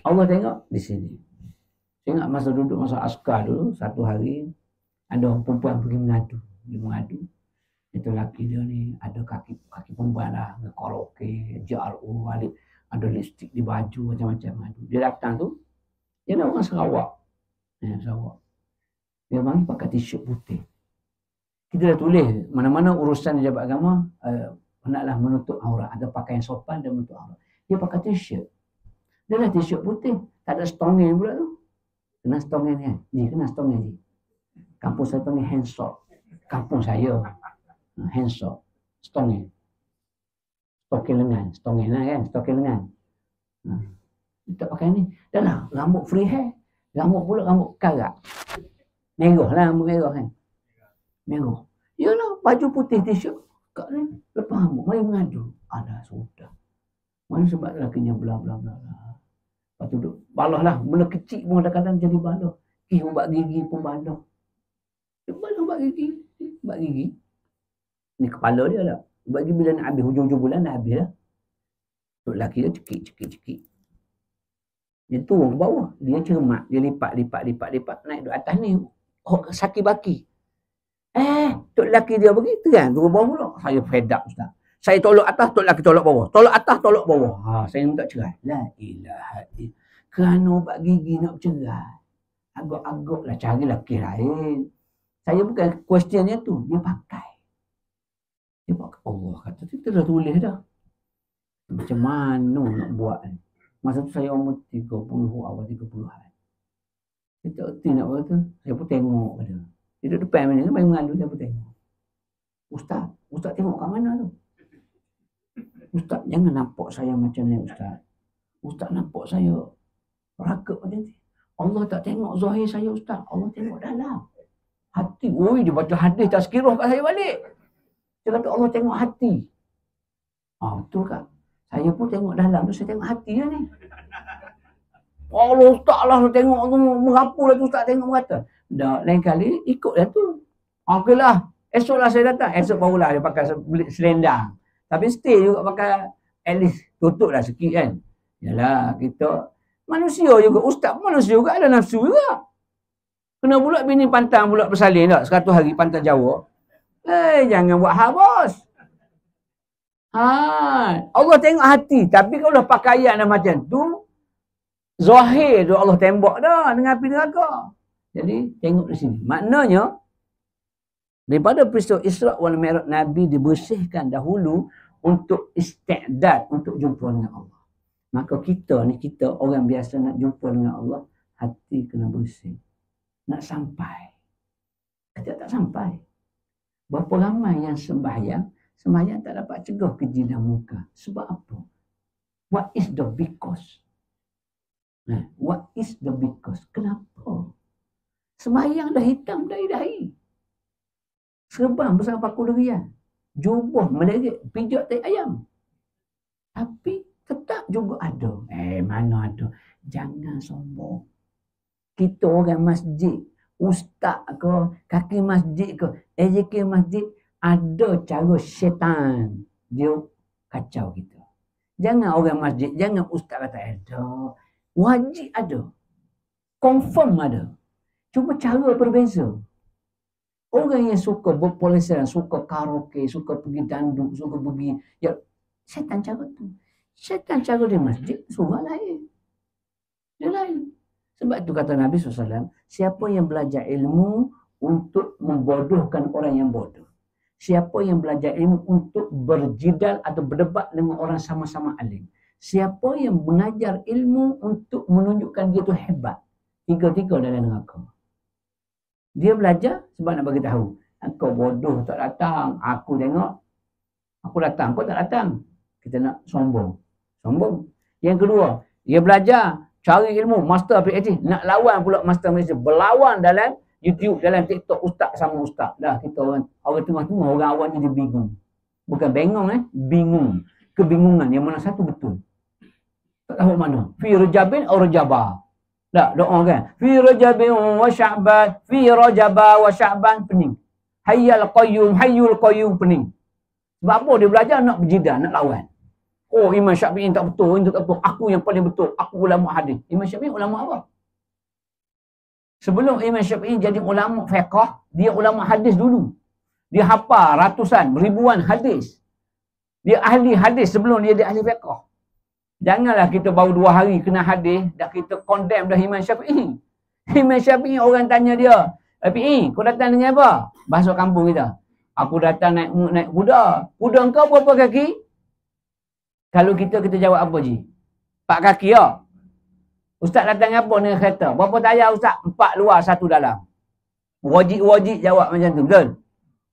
Allah tengok di sini. Saya ingat masa duduk masa askar dulu, satu hari, ada orang perempuan pergi mengadu. Dia mengadu. Itu laki dia ni, ada kaki perempuan lah, karaoke, JRO, ada lipstick di baju, macam-macam mengadu. Dia datang tu, dia nak orang Sarawak. Sarawak. Dia panggil pakai t-shirt putih. Kita dah tulis, mana-mana urusan jabat agama, hendaklah menutup aurat. Ada pakaian sopan dan menutup aurat. Dia pakai t-shirt. Dia lah t-shirt putih. Tak ada stongin pula tu. Kena stongin kan? Kena stongin ni. Kampung saya panggil handsock. Kampung saya. Handsock. Stongin. Stokin lengan. Stongin lah kan? Stokin lengan. Dia tak pakai ni. Dah lah. Rambut free hair. Rambut pula rambut karat. Merah lah rambut merah kan? Merah. Yalah. Baju putih t-shirt. Kak ni. Lepas rambut. Mari mengadu. Alah sudah. Mana sebab lakinya bla bla bla bla. Lepas tu duduk. Balah lah. Benda kecil pun kadang-kadang jadi balah. Ubat gigi pun balah. Dia balah ubat gigi. Ubat gigi. Ni kepala dia lah. Ubat gigi bila nak habis. Hujung-hujung bulan dah habis lah. Tok laki dia cekik. Dia turun ke bawah. Dia cermat. Dia lipat. Naik duduk atas ni. Saki baki. Tok laki dia pergi. Terang turun bawah pula. Saya fed up Ustaz. Saya tolak atas, tok laki tolak bawah. Tolak atas, tolak bawah. Saya minta cerai. La ilaha illallah. Kerana ubat gigi nak cerai. Agak-agak lah cari laki lain. Saya bukan questionnya tu. Dia pakai. Allah kata, kita dah tulis dah. Macam mana nak buat ni? Masa tu saya umur 30, awal 30-an. Saya tak erti nak buat tu. Saya pun tengok pada. Dia duduk depan mana, main mengandung, saya pun tengok. Ustaz tengok kat mana tu? Ustaz, jangan nampak saya macam ni, Ustaz. Ustaz nampak saya rakap macam ni. Allah tak tengok zahir saya, Ustaz. Allah tengok dalam. Hati. Dia baca hadis tazkirah kat saya balik. Dia kata Allah tengok hati. Betul kan? Saya pun tengok dalam tu, saya tengok hati lah ni. Allah Ustaz lah, tengok Allah merapu lah tu, Ustaz tengok berkata. Dah, lain kali ikutlah tu. Okeylah. Esoklah saya datang. Esok barulah dia pakai selendang. Tapi stay juga pakai, at least tutup lah sikit kan. Yalah, kita manusia juga. Ustaz pun manusia juga, ada nafsu juga. Kena pula bini pantang pula bersalin tak? 100 hari pantang Jawa. Jangan buat hal bos. Allah tengok hati. Tapi kalau pakaian dah macam tu, zahir tu Allah tembak dah dengan api neraka. Jadi, tengok di sini. Maknanya, daripada peristiwa Isra' wal Mi'raj, Nabi dibersihkan dahulu untuk isti'dad, untuk jumpa dengan Allah. Maka kita orang biasa nak jumpa dengan Allah, hati kena bersih. Nak sampai. Kita tak sampai. Berapa ramai yang sembahyang tak dapat cegah kejilan muka. Sebab apa? What is the because? What is the because? Kenapa? Sembahyang dah hitam dahi-dahi. Serban besar paku durian. Jubah melerik, pijak tai ayam. Tapi tetap juga ada. Mana ada? Jangan sombong. Kita orang masjid, ustaz ke, kaki masjid ke, AJK masjid, ada cara syaitan. Dia kacau kita. Jangan orang masjid, jangan ustaz kata ada. Wajib ada. Confirm ada. Cuma cara berbeza. Orang yang suka berpolisian, suka karaoke, suka pergi danduk, suka pergi Syaitan cara tu. Syaitan cara di masjid, surah lain. Dia lain. Sebab tu kata Nabi SAW, siapa yang belajar ilmu untuk membodohkan orang yang bodoh. Siapa yang belajar ilmu untuk berjidal atau berdebat dengan orang sama-sama alim. Siapa yang mengajar ilmu untuk menunjukkan dia tu hebat. Tiga-tiga dalam neraka. Dia belajar sebab nak bagi tahu. Kau bodoh tak datang. Aku tengok. Aku datang. Kau tak datang. Kita nak sombong. Sombong. Yang kedua, dia belajar cari ilmu. Master PhD. Nak lawan pula master Malaysia. Berlawan dalam YouTube, dalam TikTok. Ustaz sama ustaz. Dah kita orang tengah-tengah orang awam ni dia bingung. Bukan bengong bingung. Kebingungan. Yang mana satu betul. Tak tahu mana. Fi rajabin atau rajabah. Tak, doa kan. Fi rajabin wa sya'ban. Fi rajabah wa sya'ban. Pening. Hayyul qayyum. Pening. Sebab apa? Dia belajar nak berjidal, nak lawan. Oh, Imam Syafi'i tak betul. Ini tak betul. Aku yang paling betul. Aku ulama hadis. Imam Syafi'i ulama apa? Sebelum Imam Syafi'i jadi ulama fiqh, dia ulama hadis dulu. Dia hafal ratusan, ribuan hadis. Dia ahli hadis sebelum dia ahli fiqh. Janganlah kita baru 2 hari kena hadis, dah kita condemn dah Imam Syafi'i. Imam Syafi'i orang tanya dia, Syafi'i, kau datang dengan apa? Bahasa kampung kita. Aku datang naik kuda. Kuda engkau berapa kaki? Kalau kita jawab apa, Ji? 4 kaki, ya? Ustaz datang apa dengan kereta? Berapa tayar, Ustaz? 4 luar, 1 dalam. Wajib jawab macam tu, betul?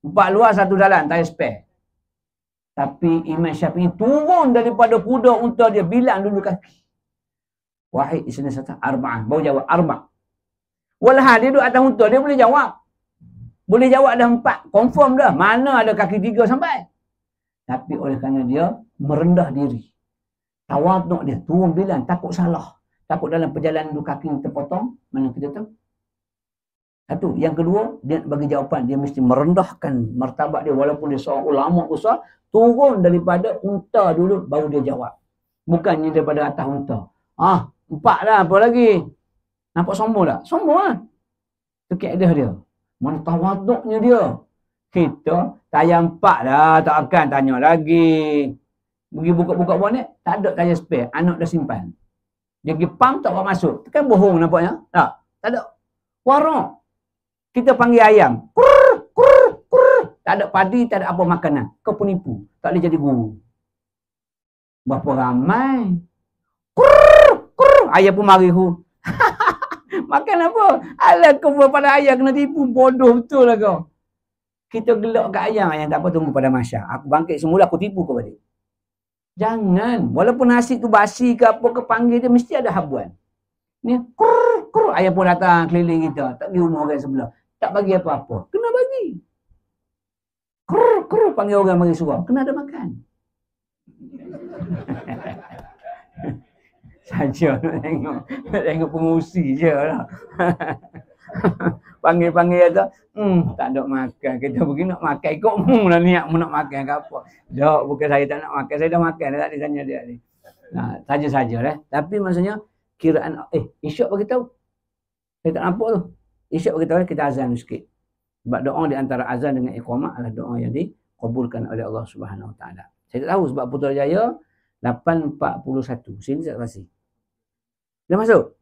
4 luar, 1 dalam, tayar spare. Tapi Imam Syafi'i turun daripada kuda unta dia, bilang dulu kaki. Wahid isna sata arba'ah. Baru jawab arba'. Walhal dia duduk atas unta, dia boleh jawab. Boleh jawab dah 4. Confirm dah. Mana ada kaki 3 sampai. Tapi oleh kerana dia merendah diri. Tawaduk dia. Turun bilang. Takut salah. Takut dalam perjalanan dulu kaki terpotong. Mana kita tahu. Satu. Yang kedua, dia bagi jawapan. Dia mesti merendahkan martabat dia. Walaupun dia seorang ulama besar. Turun daripada unta dulu. Baru dia jawab. Bukannya daripada atas unta. 4 lah. Apa lagi? Nampak sombong tak? Sombong lah. Itu keadaan dia. Mana tawaduknya dia. Kita tayar 4 dah. Tak akan tanya lagi. Pergi buka-buka bonet. Tak ada tayar spare. Anak dah simpan. Dia pergi pump tak buat masuk. Itu kan bohong nampaknya. Tak ada. Warung. Kita panggil ayam. Kurr, kurr, kurr. Tak ada padi. Tak ada apa makanan. Kau penipu. Tak boleh jadi guru. Berapa ramai. Kurr, kurr. Ayam pun mari hu. Makan apa? Alah kau pada ayam kena tipu. Bodoh betul lah kau. Kita gelak kat ayam. Ayam tak apa tunggu pada Masya. Aku bangkit semula aku tipu kau balik. Jangan. Walaupun nasi tu basi ke apa ke panggil dia. Mesti ada habuan. Ni kurr, kurr. Ayam pun datang keliling kita. Tak pergi rumah orang sebelah. Tak bagi apa-apa. Kena bagi. Kurr, kurr. Panggil orang bagi suruh. Kena ada makan. Saja nak tengok pengusi je lah. Panggil-panggil kata, tak ada makan. Kita pergi nak makan. Ikut lah niat mu nak makan ke apa. Jawab, bukan saya tak nak makan. Saya dah makan. Tak ada tanya dia ni. Saja-saja lah. Tapi maksudnya, kiraan, isyak bagi tahu. Saya tak nampak tu. Isyak bagi tahu, kita azan sikit. Sebab doa di antara azan dengan iqamah adalah doa yang dikabulkan oleh Allah Subhanahu Wa Taala. Saya tak tahu sebab Putrajaya 8.41. Sini tak pasti. Dah masuk?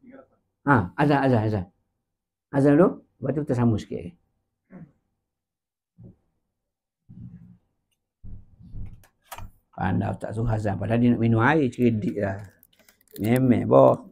Azan. Azan dulu. Lepas tu kita sambung sikit. Pandai tak suruh azan. Padahal dia nak minum air. Cerdik lah. Memek boh.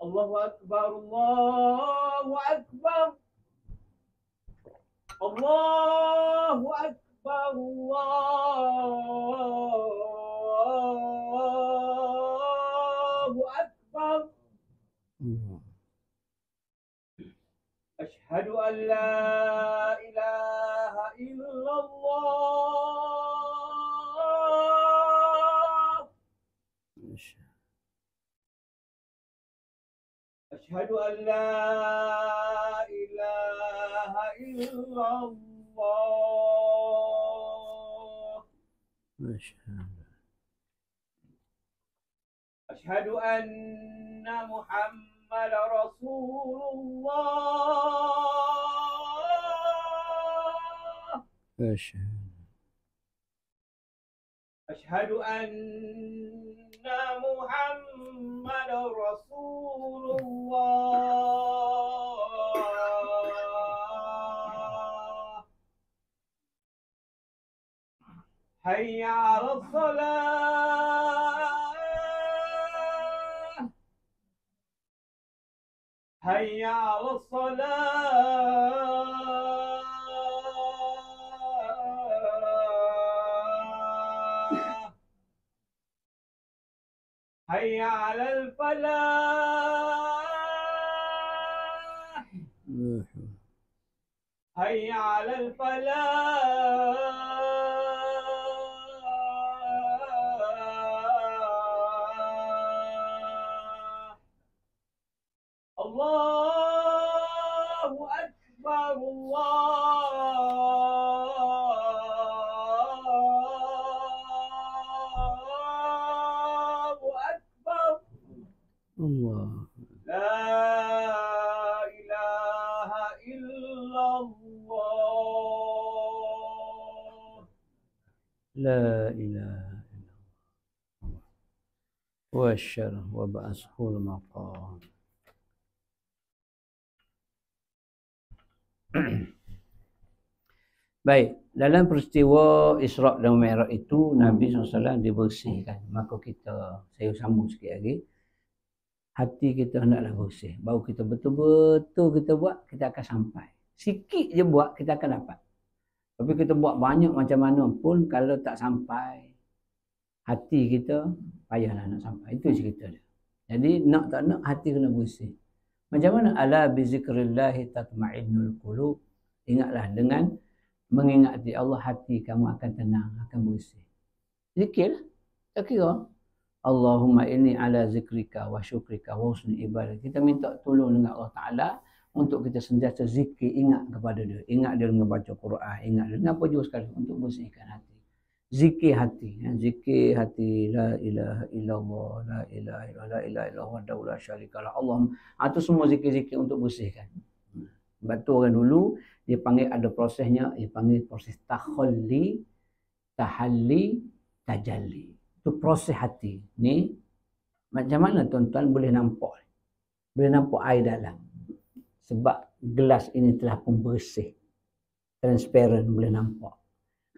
Allahu Akbar, Allahu Akbar. Allahu Akbar, Allahu Akbar. Asyhadu an la ilaha illallah. Asyhadu an la ilaha illallah. Asyhadu anna Muhammad Rasulullah. Asyhadu anna Muhammad Rasulullah. Hayya 'alas salah. Hayya 'alas salah. Hayya 'alal falah. Hayya 'alal falah. Allahu Akbar, Allahu Akbar. Allah. La ilaha illallah. La ilaha illallah. Wa syarah wa ba'ashul maqam. Baik, dalam peristiwa Isra' dan Mi'raj itu Nabi SAW dibersihkan. Maka kita, saya sambung sikit lagi, hati kita hendaklah bersih. Baru kita betul-betul kita buat, kita akan sampai. Sikit je buat, kita akan dapat. Tapi kita buat banyak macam mana pun, kalau tak sampai, hati kita payahlah nak sampai. Itu cerita dia. Jadi nak tak nak, hati kena bersih. Macam mana? Ala bizikrillahi tatma'innul qulub. Ingatlah, dengan mengingati Allah, hati kamu akan tenang, akan bersih. Zikir, tak kira. Allahumma inni ala zikrika wa syukrika wa husni ibadah. Kita minta tolong dengan Allah Ta'ala untuk kita sentiasa zikir, ingat kepada dia. Ingat dia dengan baca Quran, ingat dia dengan apa juga sekali untuk bersihkan hati. Zikir hati, zikir hati, la ilaha illallah, la ilaha illallah, la ilaha illallah, wahdahu la syarikalah. Allah, itu semua zikir-zikir untuk bersihkan. Sebab tu orang dulu dia panggil, ada prosesnya, dia panggil proses takhalli, tahalli, tajalli. Itu proses hati. Ni macam mana tuan-tuan boleh nampak? Boleh nampak air dalam. Sebab gelas ini telah pun bersih. Transparent, boleh nampak.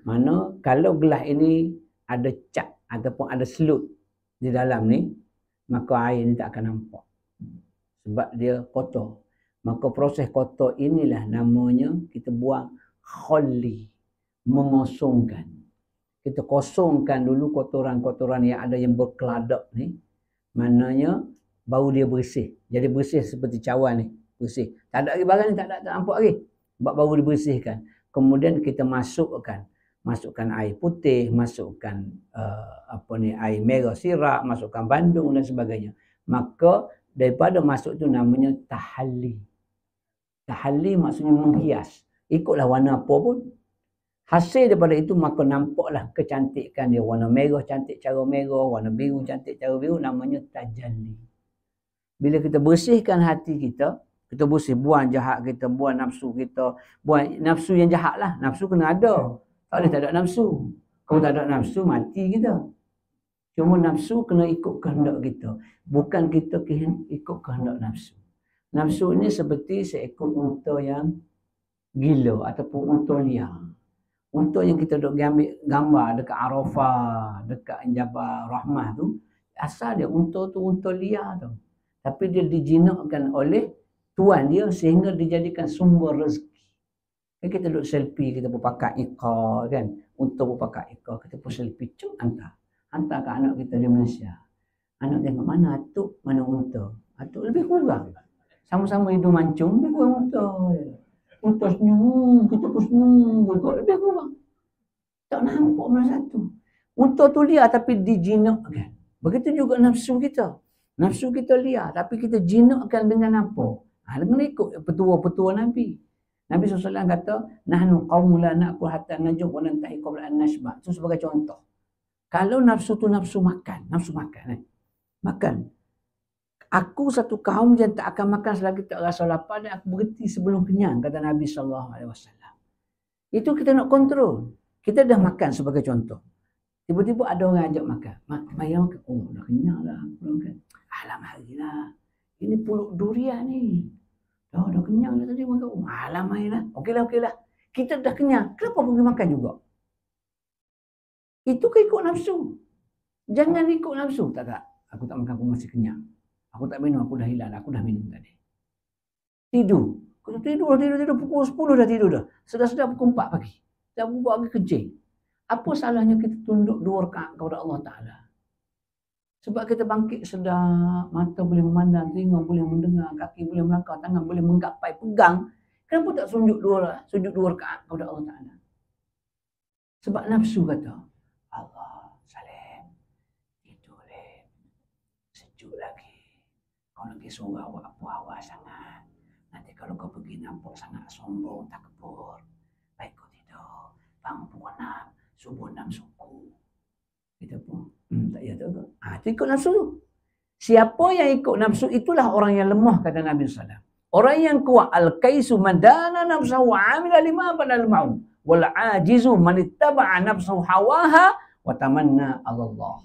Mana kalau gelas ini ada cat ataupun ada selut di dalam ni, maka air ni tak akan nampak. Sebab dia kotor. Maka proses kotor inilah namanya kita buang khalli, mengosongkan. Kita kosongkan dulu kotoran-kotoran yang ada yang berkeladak ni. Maknanya baru dia bersih. Jadi bersih seperti cawan ni, bersih. Tak ada lagi barang ni, tak nampak lagi. Sebab baru dibersihkan. Kemudian kita masukkan air putih, masukkan air merah sirap, masukkan bandung dan sebagainya. Maka daripada masuk tu namanya tahalli. Tahalli maksudnya menghias. Ikutlah warna apa pun. Hasil daripada itu maka nampaklah kecantikan dia. Warna merah cantik cara merah, warna biru cantik cara biru, namanya tajalli. Bila kita bersihkan hati kita, kita bersih, buang jahat kita, buang nafsu kita, buang nafsu yang jahat lah. Nafsu kena ada. Tak boleh tak ada nafsu. Kalau tak ada nafsu, mati kita. Cuma nafsu kena ikut kehendak kita. Bukan kita ikut kehendak nafsu. Nafsu ini seperti seekor unta yang gila ataupun unta liar. Unta yang kita duk ambil gambar dekat Arafah, dekat Jabal Rahmah tu, asal dia unta tu unta liar tu. Tapi dia dijinakkan oleh tuan dia sehingga dijadikan sumber rezeki. Kan kita duduk selfie, kita pun pakai ikar kan. Untuk pun pakai ikar, kita pun selfie. Cuk, hantar ke anak kita di Malaysia. Anak tengok mana atuk, mana unta. Atuk lebih kurang. Sama-sama hidung mancung, lebih kurang unta. Unta senyum, kita pun senyum. Lebih kurang. Tak nampak mana satu. Unta tu liar tapi dijinakkan. Begitu juga nafsu kita. Nafsu kita liar tapi kita jinakkan dengan apa? Dengan ikut petua-petua Nabi. Nabi SAW kata, nahnu qaumun la na'kul hatta najum wa nantahi qabla an nashba. Itu sebagai contoh. Kalau nafsu tu nafsu makan, makan. Aku satu kaum yang tak akan makan selagi tak rasa lapar dan aku berhenti sebelum kenyang, kata Nabi SAW. Itu kita nak kontrol. Kita dah makan sebagai contoh. Tiba-tiba ada orang ajak makan. Mari makan. Oh, dah kenyang dah. Alamak, harilah. Ini pulut durian ni. Dah kenyang dah tadi makan. Oh, alamak, harilah. Okeylah. Kita dah kenyang. Kenapa pergi makan juga? Itu ikut nafsu. Jangan ikut nafsu. Tak. Aku tak makan, aku masih kenyang. Aku tak minum, aku dah hilang. Aku dah minum tadi. Tidur. Tidur. Pukul 10 dah tidur dah. Sedar-sedar pukul 4 pagi. Dah buat lagi kencing. Apa salahnya kita tunduk 2 rakaat kepada Allah Ta'ala? Sebab kita bangkit sedar, mata boleh memandang, telinga boleh mendengar, kaki boleh melangkah, tangan boleh menggapai, pegang. Kenapa tak sujud 2 rakaat kepada Allah Ta'ala? Sebab nafsu kata, Allah, Salim, tidur leh. Sejuk lagi. Kau lagi surau apa-apa sangat. Nanti kalau kau pergi nampak sangat sombong, takbur. Baik kau tidur. Bangun pukul 6. Subuh 6 suku. Kita pun, tak payah tahu. Itu ikut nafsu tu. Siapa yang ikut nafsu, itulah orang yang lemah, kata Nabi SAW. Orang yang kuat, al-kaisu madana nafsahu amila lima badal ma'u. Wal ajizu manittaba'a nafsahu hawaha wa tamanna Allah.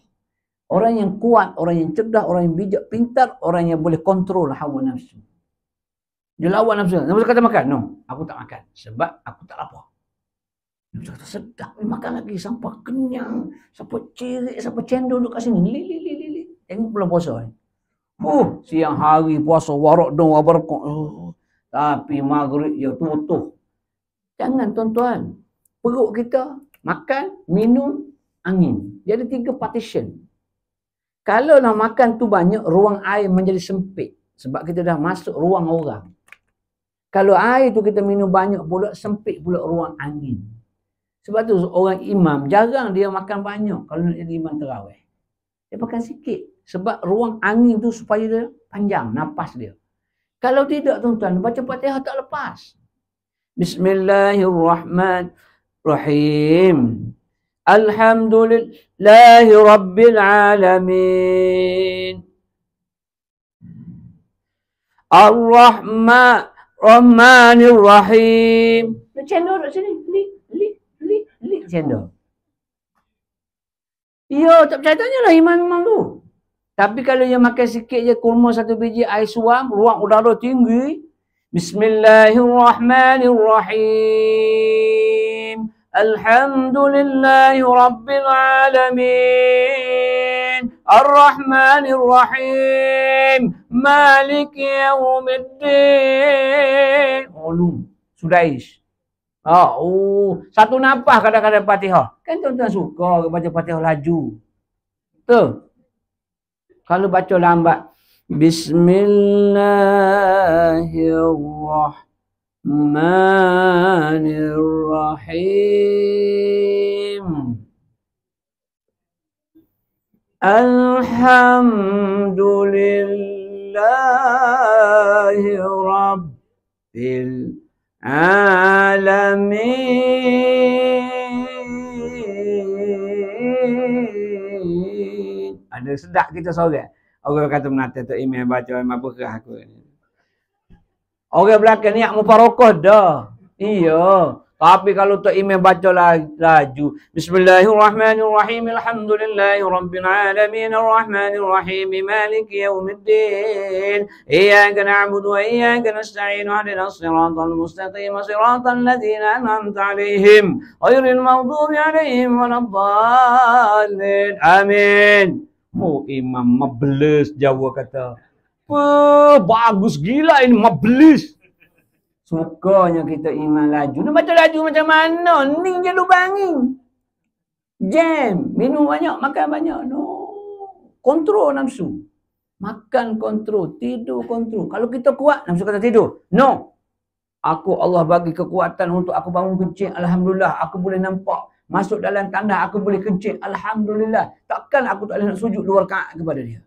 Orang yang kuat, orang yang cerdas, orang yang bijak, pintar, orang yang boleh kontrol hawa nafsu. Dia lawan nafsu. Nafsu kata makan. No, aku tak makan. Sebab aku tak lapar. Nafsu kata sedap. Makan lagi sampai kenyang. Sampai cirik, sampai cendol duduk kat sini. Li. Tengok belum puasa ni. Siang hari puasa, warak dong, wabarakatuh. Tapi maghrib dia tutup. Jangan tuan-tuan. Perut kita makan, minum, angin. Dia ada 3 partition. Kalau nak makan tu banyak, ruang air menjadi sempit. Sebab kita dah masuk ruang orang. Kalau air tu kita minum banyak pula, sempit pula ruang angin. Sebab tu orang imam, jarang dia makan banyak kalau nak jadi imam tarawih. Dia makan sikit. Sebab ruang angin tu supaya dia panjang, napas dia. Kalau tidak tuan-tuan, baca Fatihah tak lepas. Bismillahirrahmanirrahim. Alhamdulillahi Rabbil Alamin. Ar-Rahmanir-Rahim. Cendol kat sini. Li cendol. Ya, tak percaya tanyalah imam-imam tu. Tapi kalau dia makan sikit je, kurma 1 biji, air suam, ruang udara tinggi. Bismillahirrahmanirrahim. Alhamdulillahi Rabbil Alamin. Ar-Rahmanir-Rahim. Maliki Yawmiddin. Sudah is. Satu nafas kadang-kadang Fatihah. Kan tuan-tuan suka baca Fatihah laju. Tu. Kalau baca lambat. Bismillahirrahmanirrahim. Alhamdulillahi Rabbil Alamin. Ada sedap kita sorang. Orang kata menata tu email baca memang berkah aku ni. Orang belakang niat muparokoh dah. Iya. Tapi kalau tak email baca laju. Bismillahirrahmanirrahim. Alhamdulillahi Rabbil Alamin. Ar-Rahmanir-Rahim. Maliki Yawmiddin. Iyyaka na'budu wa iyyaka nasta'in. Ihdinas siratal mustaqim. Siratal ladzina an'amta 'alaihim ghairil maghdubi 'alaihim waladdallin. Amin. Imam mablis Jawa kata. Bagus gila ini mablis. Sukanya kita imam laju. Nak baca laju macam mana? Ni je lubang ni. Jam. Minum banyak, makan banyak. No. Kontrol nafsu. Makan kontrol. Tidur kontrol. Kalau kita kuat, nafsu kata tidur. No. Allah bagi kekuatan untuk aku bangun kencing. Alhamdulillah. Aku boleh nampak. Masuk dalam tanda aku boleh kencing. Alhamdulillah. Takkan aku tak boleh nak sujud 2 rakaat kepada dia.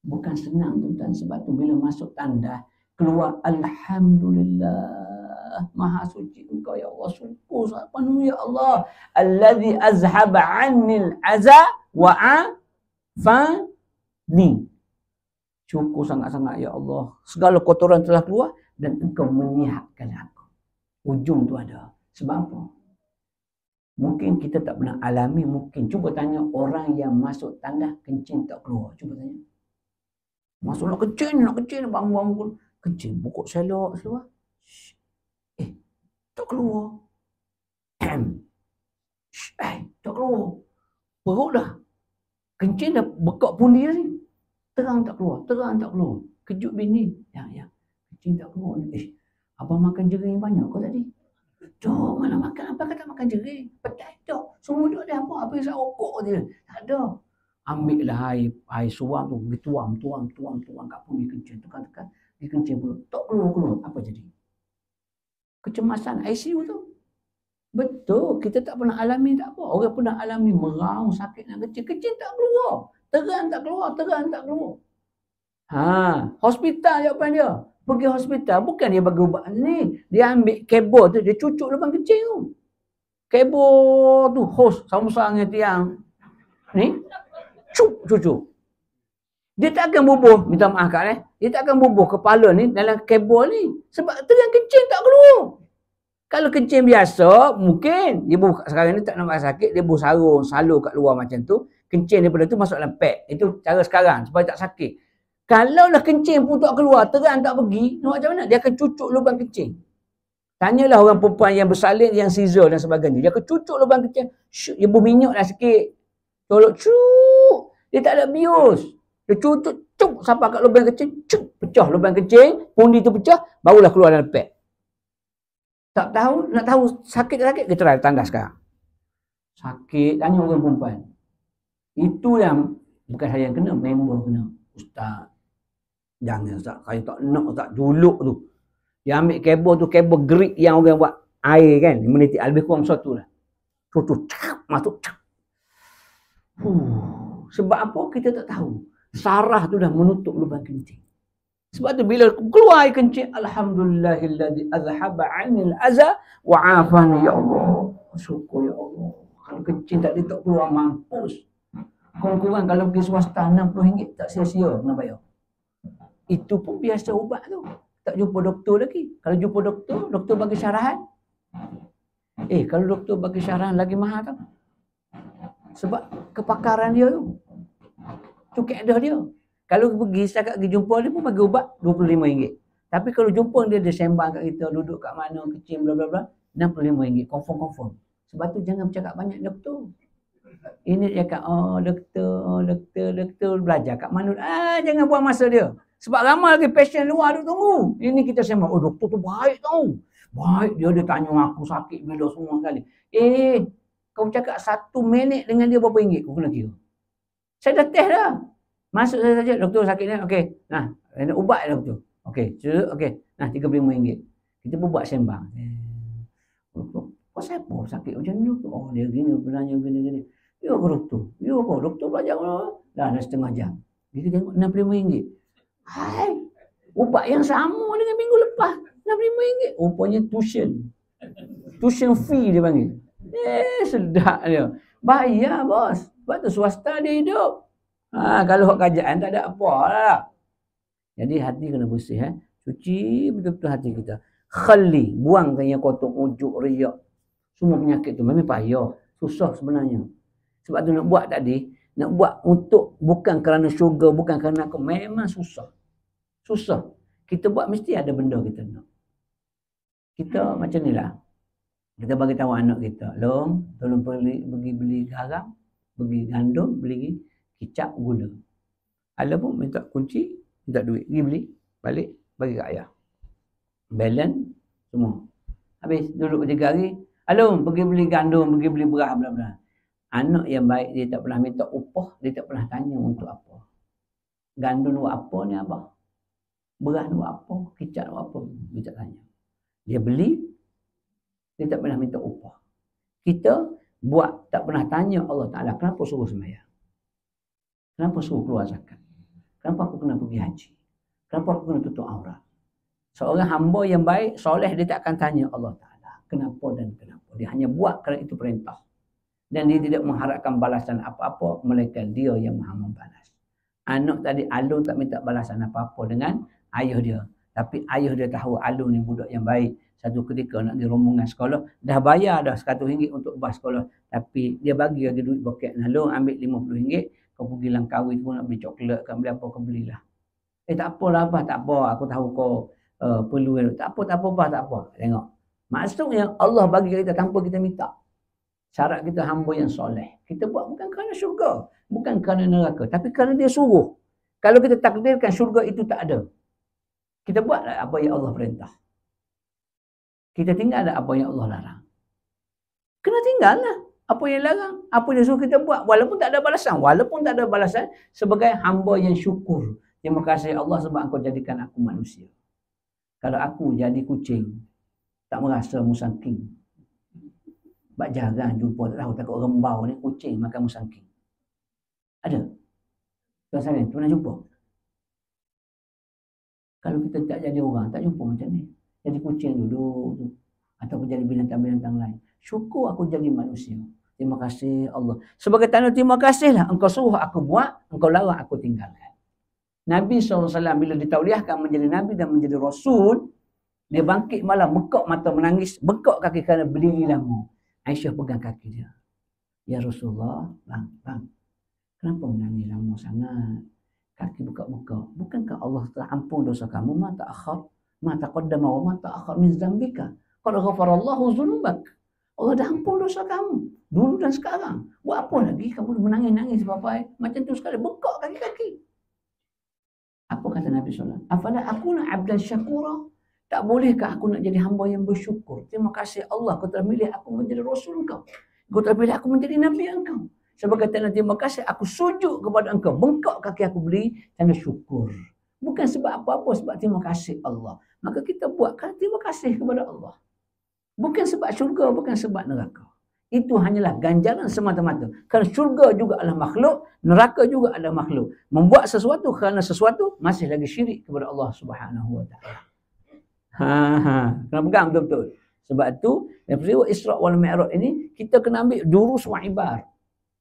Bukan senang tuan-tuan. Sebab tu bila masuk tanda. Keluar Alhamdulillah. Maha suci Engkau ya Allah. Syukur sangat penuh ya Allah. Allazi azhaba 'annil aza wa afani. Syukur sangat-sangat ya Allah. Segala kotoran telah keluar dan Engkau menyihatkan aku. Ujung tu ada. Sebab apa? Mungkin kita tak pernah alami, mungkin. Cuba tanya orang yang masuk tanda kencing tak keluar. Cuba tanya. Masuk nak kencing, bangun. Kencing, buka selok, keluar. Tak keluar. Tak keluar. Perut dah. Kencing dah bekak pundi ni. Terang tak keluar. Kejut bini. Ya. Kencing tak keluar. Abang makan jering banyak kau tadi? Dok, mana makan. Apa kata makan jering? Petai dok. Semua dok dia apa? Apa yang rokok dia? Tak ada. Ambil lah air suam tu. Pergi tuang kat pundi kencing. Tekan. Dia kencing pula. Tak keluar. Apa jadi? Kecemasan ICU tu. Betul. Kita tak pernah alami tak apa. Orang pernah alami meraung sakit nak kencing. Kencing tak keluar. Terang tak keluar. Hospital jawapan dia. Pergi hospital. Bukan dia bagi ubat ni. Dia ambil kabel tu. Dia cucuk lubang kencing tu. Kabel tu. Hos. Sama-sama dengan tiang. Ni. Cucuk. Dia tak akan bubuh. Minta maaf Kak. Dia tak akan bubuh kepala ni dalam kabel ni. Sebab terang kencing tak keluar. Kalau kencing biasa, mungkin. Dia sekarang ni tak nampak sakit. Dia sarung, salur kat luar macam tu. Kencing daripada tu masuk dalam pad. Itu cara sekarang. Supaya tak sakit. Kalau lah kencing pun tak keluar, terang tak pergi, nak macam mana? Dia akan cucuk lubang kencing. Tanyalah orang perempuan yang bersalin, yang scissor dan sebagainya. Dia akan cucuk lubang kencing. Dia berminyak lah sikit. Tolok cuk. Dia tak ada bius. Dia cucuk, cuk, sampai kat lubang kencing, cuk, pecah lubang kencing, pundi tu pecah, barulah keluar dalam pad. Tak tahu, nak tahu sakit, kita try tanda sekarang. Sakit, tanya orang perempuan. Itu yang, bukan saya yang kena, member kena. Ustaz. Jangan Ustaz, saya tak nak Ustaz, juluk tu. Dia ambil kabel tu, kabel gerik yang orang buat air kan, menitik, lebih kurang satu lah. Tutup, masuk. Sebab apa? Kita tak tahu. Sarah tu dah menutup lubang kencing. Sebab tu bila keluar air kencing, alhamdulillahilladzi azhaba 'anil aza wa 'afani ya Allah. Syukur ya Allah. Kalau kencing tak keluar mampus. Kurang-kurang kalau pergi swasta RM60 tak sia-sia kena bayar. Itu pun biasa ubat tu. Tak jumpa doktor lagi. Kalau jumpa doktor bagi syarahan. Kalau doktor bagi syarahan lagi mahal tau. Sebab kepakaran dia tu. Tu kaedah dia. Kalau setakat pergi jumpa dia pun bagi ubat RM25. Tapi kalau jumpa dia sembang kat kita, duduk kat mana, kecil, bla bla bla, RM65. Confirm. Sebab tu jangan bercakap banyak doktor. Ini dia cakap, doktor belajar kat mana. Jangan buang masa dia. Sebab ramai lagi pasien luar duk tunggu. Ini kita sembang, doktor tu baik tau. Baik, dia tanya aku sakit bila semua sekali. Kau cakap 1 minit dengan dia berapa ringgit? Kau kena kira. Saya dah test dah. Masuk saya saja, doktor sakit ni, okey. Nah, nak ubat dah doktor. Okey, nah RM35. Kita pun buat sembang. Doktor, pasal apa sakit macam ni doktor? Oh, dia gini, benarnya gini. Ya ke doktor? Ya ke? Doktor belajar dah setengah jam. Kita tengok RM65. Hai, ubat yang sama dengan minggu lepas. RM65. Rupanya tuition fee dia panggil. Sedap dia. Bayar bos. Sebab tu swasta dia hidup. Kalau kerajaan tak ada apa lah. Jadi hati kena bersih. Cuci betul-betul hati kita. Khali. Buangkan yang kotor, ujuk, riak. Semua penyakit tu memang payah. Susah sebenarnya. Sebab tu nak buat tadi. Nak buat untuk bukan kerana syurga, bukan kerana aku. Memang susah. Kita buat mesti ada benda kita nak. Kita macam ni lah. Kita bagi tahu anak kita. Long, tolong pergi beli garam. Beli gandum. Beli kicap, gula. Ala pun minta kunci. Minta duit. Pergi beli. Balik. Bagi kat ayah. Balance. Semua. Habis duduk 3 hari. Alung, pergi beli gandum. Pergi beli beras. Bla bla. Anak yang baik, dia tak pernah minta upah. Dia tak pernah tanya untuk apa. Gandum buat apa ni abang? Beras buat apa? Kicap buat apa? Dia tak tanya. Dia beli. Dia tak pernah minta upah. Kita buat tak pernah tanya Allah Ta'ala. Kenapa suruh sembahyang? Kenapa suruh keluar zakat? Kenapa aku kena pergi haji? Kenapa aku kena tutup aurat? Seorang hamba yang baik, soleh, dia tak akan tanya Allah Ta'ala kenapa dan kenapa. Dia hanya buat kerana itu perintah. Dan dia tidak mengharapkan balasan apa-apa, melainkan dia yang maha membalas. Anak tadi Alun tak minta balasan apa-apa dengan ayah dia. Tapi ayah dia tahu Alun ni budak yang baik. Satu ketika nak pergi rombongan sekolah, dah bayar dah RM100 untuk bas sekolah. Tapi dia bagi lagi duit boket. Alun ambil RM50, kau pergi Langkawi tu nak beli coklat, kau beli apa, kau belilah. Tak apalah Abah, tak apa. Aku tahu kau perlu. Tak apa Abah, tak apa. Tengok. Maksudnya Allah bagi kita tanpa kita minta. Syarat kita hamba yang soleh. Kita buat bukan kerana syurga. Bukan kerana neraka. Tapi kerana dia suruh. Kalau kita takdirkan syurga itu tak ada. Kita buat apa yang Allah perintah. Kita tinggal apa yang Allah larang. Kena tinggal lah. Apa yang larang. Apa yang suruh kita buat. Walaupun tak ada balasan. Walaupun tak ada balasan. Sebagai hamba yang syukur. Terima kasih Allah sebab engkau jadikan aku manusia. Kalau aku jadi kucing. Tak merasa musangking. Sebab jarang jumpa, tak tahu takut rembau ni kucing makan musangking. Ada? Tuan Salim, pernah jumpa? Kalau kita tak jadi orang, tak jumpa macam ni. Jadi kucing dulu tu. Ataupun jadi binatang-binatang lain. Syukur aku jadi manusia. Terima kasih Allah. Sebagai tanda terima kasihlah. Engkau suruh aku buat, engkau larang aku tinggalkan. Nabi SAW bila ditauliahkan menjadi Nabi dan menjadi Rasul, dia bangkit malam, bekak mata menangis, bekak kaki kerana berdiri lama. Aisyah pegang kaki dia. Ya Rasulullah, bang, kenapa menangis lama sangat? Kaki buka-buka. Bukankah Allah telah ampun dosa kamu? Ma taqaddama wa ma ta'akhkhar min dzambika. Qad ghafarallahu dzunubak. Allah dah ampun dosa kamu. Dulu dan sekarang. Buat apa lagi kamu menangis-nangis bapak? Macam tu sekali. Bekak kaki-kaki. Apa kata Nabi SAW? Afala akuna abdan syakura? Tak bolehkah aku nak jadi hamba yang bersyukur? Terima kasih Allah, kau telah milih aku menjadi Rasul engkau. Kau telah pilih aku menjadi Nabi engkau. Sebagai tanda terima kasih, aku sujud kepada engkau. Bengkak kaki aku beri tanda syukur. Bukan sebab apa-apa, sebab terima kasih Allah. Maka kita buat kerana terima kasih kepada Allah. Bukan sebab syurga, bukan sebab neraka. Itu hanyalah ganjaran semata-mata. Kerana syurga juga adalah makhluk, neraka juga adalah makhluk. Membuat sesuatu kerana sesuatu, masih lagi syirik kepada Allah Subhanahu Wa Taala. Kena pegang betul-betul. Sebab tu, peristiwa Isra' wal Mi'raj ini, kita kena ambil durus wa ibar.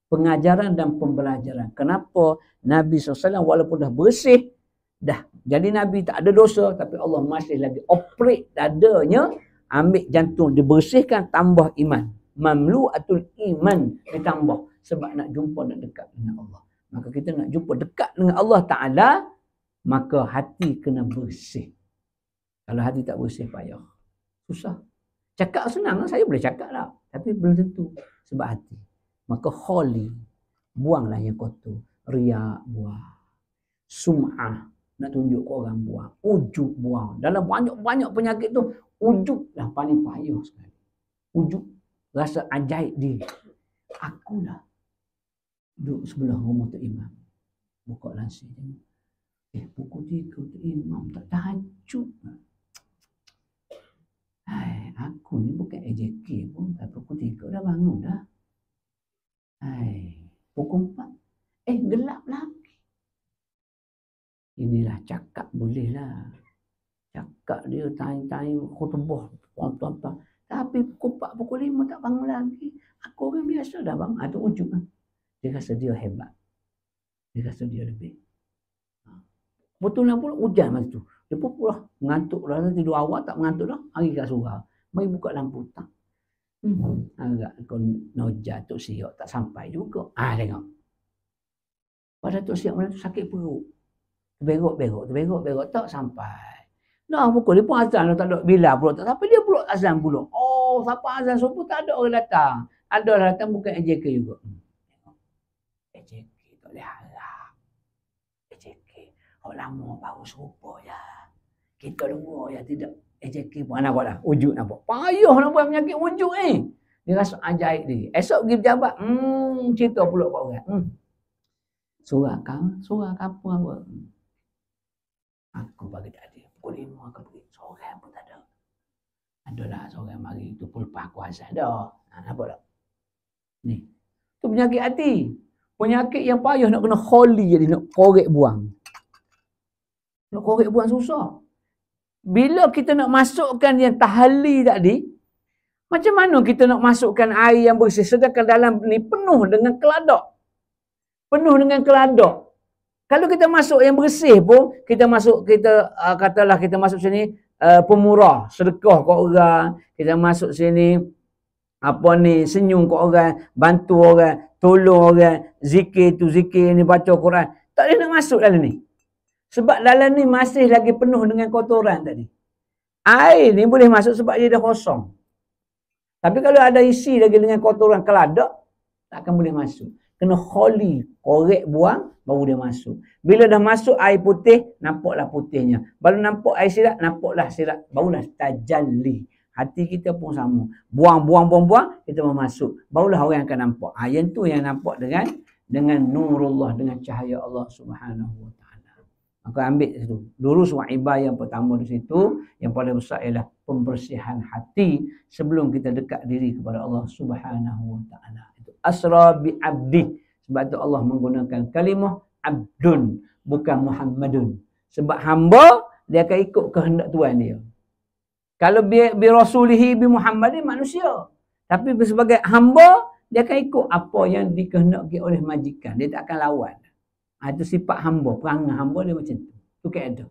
Pengajaran dan pembelajaran. Kenapa Nabi SAW walaupun dah bersih, dah jadi Nabi tak ada dosa, tapi Allah masih lagi operate dadanya, ambil jantung, dibersihkan, tambah iman. Mamlu'atul iman ditambah. Sebab nak jumpa, nak dekat dengan Allah. Maka kita nak jumpa dekat dengan Allah Ta'ala, maka hati kena bersih. Kalau hati tak bersih, payah. Susah. Cakap senang, saya boleh cakap lah. Tapi belum tentu. Sebab hati. Maka kholi. Buanglah yang kotor. Riak, buang. Sum'ah. Nak tunjuk ke orang, buang. Ujub, buang. Dalam banyak-banyak penyakit tu, ujub lah paling payah sekali. Ujub. Rasa ajaib diri. Akulah. Duduk sebelah rumah Tok Imam. Buka lansir. Pukul 3 Tok Imam tak tahajud. Hai, aku ni bukan AJK pun. Tapi pukul 3 dah bangun dah. Hai, pukul 4. Gelap lagi. Inilah cakap boleh lah. Cakap dia tanya-tanya khutbah. Tuan-tuan. Tapi pukul 4, pukul 5 tak bangun lagi. Aku orang biasa dah bangun. Itu ujub kan. Dia rasa dia hebat. Dia rasa dia lebih. Betul lah pula hujan masa tu. Dia pun pula mengantuk dah, tidur awal tak mengantuk dah. Hari kat surau. Mari buka lampu tak. Agak kau nojat Tok Siok tak sampai juga. Tengok. Pada Tok Siok mana tu sakit perut. Berok tak sampai. Dah pukul dia pun azan dah tak ada bila pula tak sampai. Dia pula azan pula. Oh, siapa azan subuh tak ada orang datang. Ada orang datang bukan AJK juga. AJK tak boleh harap. AJK. Oh lama baru serupa je. Kita dua ya tidak. AJK pun nak buat dah. Wujud nak buat. Payah nak buat penyakit wujud ni. Dia rasa ajaib dia. Esok pergi pejabat. Cerita pula kat orang. Surat kamu apa? Aku bagi tadi. Pukul 5 aku pergi. Seorang pun tak ada. Adalah seorang mari tu pun lepas aku azan dah. Nampak tak? Ni. Tu penyakit hati. Penyakit yang payah nak kena kholi jadi. Nak korek buang. Nak korek buang susah. Bila kita nak masukkan yang tahali tadi, macam mana kita nak masukkan air yang bersih sedangkan dalam ni penuh dengan keladak. Penuh dengan keladak. Kalau kita masuk yang bersih pun, kita masuk, kita katalah kita masuk sini pemurah, sedekah kat orang, kita masuk sini apa ni, senyum kat orang, bantu orang, tolong orang, zikir tu zikir ni, baca Quran. Tak boleh nak masuk dalam ni. Sebab dalam ni masih lagi penuh dengan kotoran tadi. Air ni boleh masuk sebab dia dah kosong. Tapi kalau ada isi lagi dengan kotoran keladak, takkan boleh masuk. Kena kholi, korek buang, baru dia masuk. Bila dah masuk air putih, nampaklah putihnya. Baru nampak air sirat, nampaklah sirat. Barulah tajalli. Hati kita pun sama. Buang, kita mau masuk. Barulah orang akan nampak. Yang tu yang nampak dengan nurullah, dengan cahaya Allah Subhanahu Wa Taala. Maka ambil situ. Lurus wa'ibah yang pertama di situ, yang paling besar ialah pembersihan hati sebelum kita dekat diri kepada Allah Subhanahu Wa Taala. Itu asra bi abdi. Sebab tu Allah menggunakan kalimah abdun, bukan Muhammadun. Sebab hamba dia akan ikut kehendak Tuhan dia. Kalau bi rasulihi bi Muhammadin manusia. Tapi sebagai hamba dia akan ikut apa yang dikehendaki oleh majikan. Dia tak akan lawan. Itu sifat hamba, perangai hamba dia macam tu. Tu kaedah.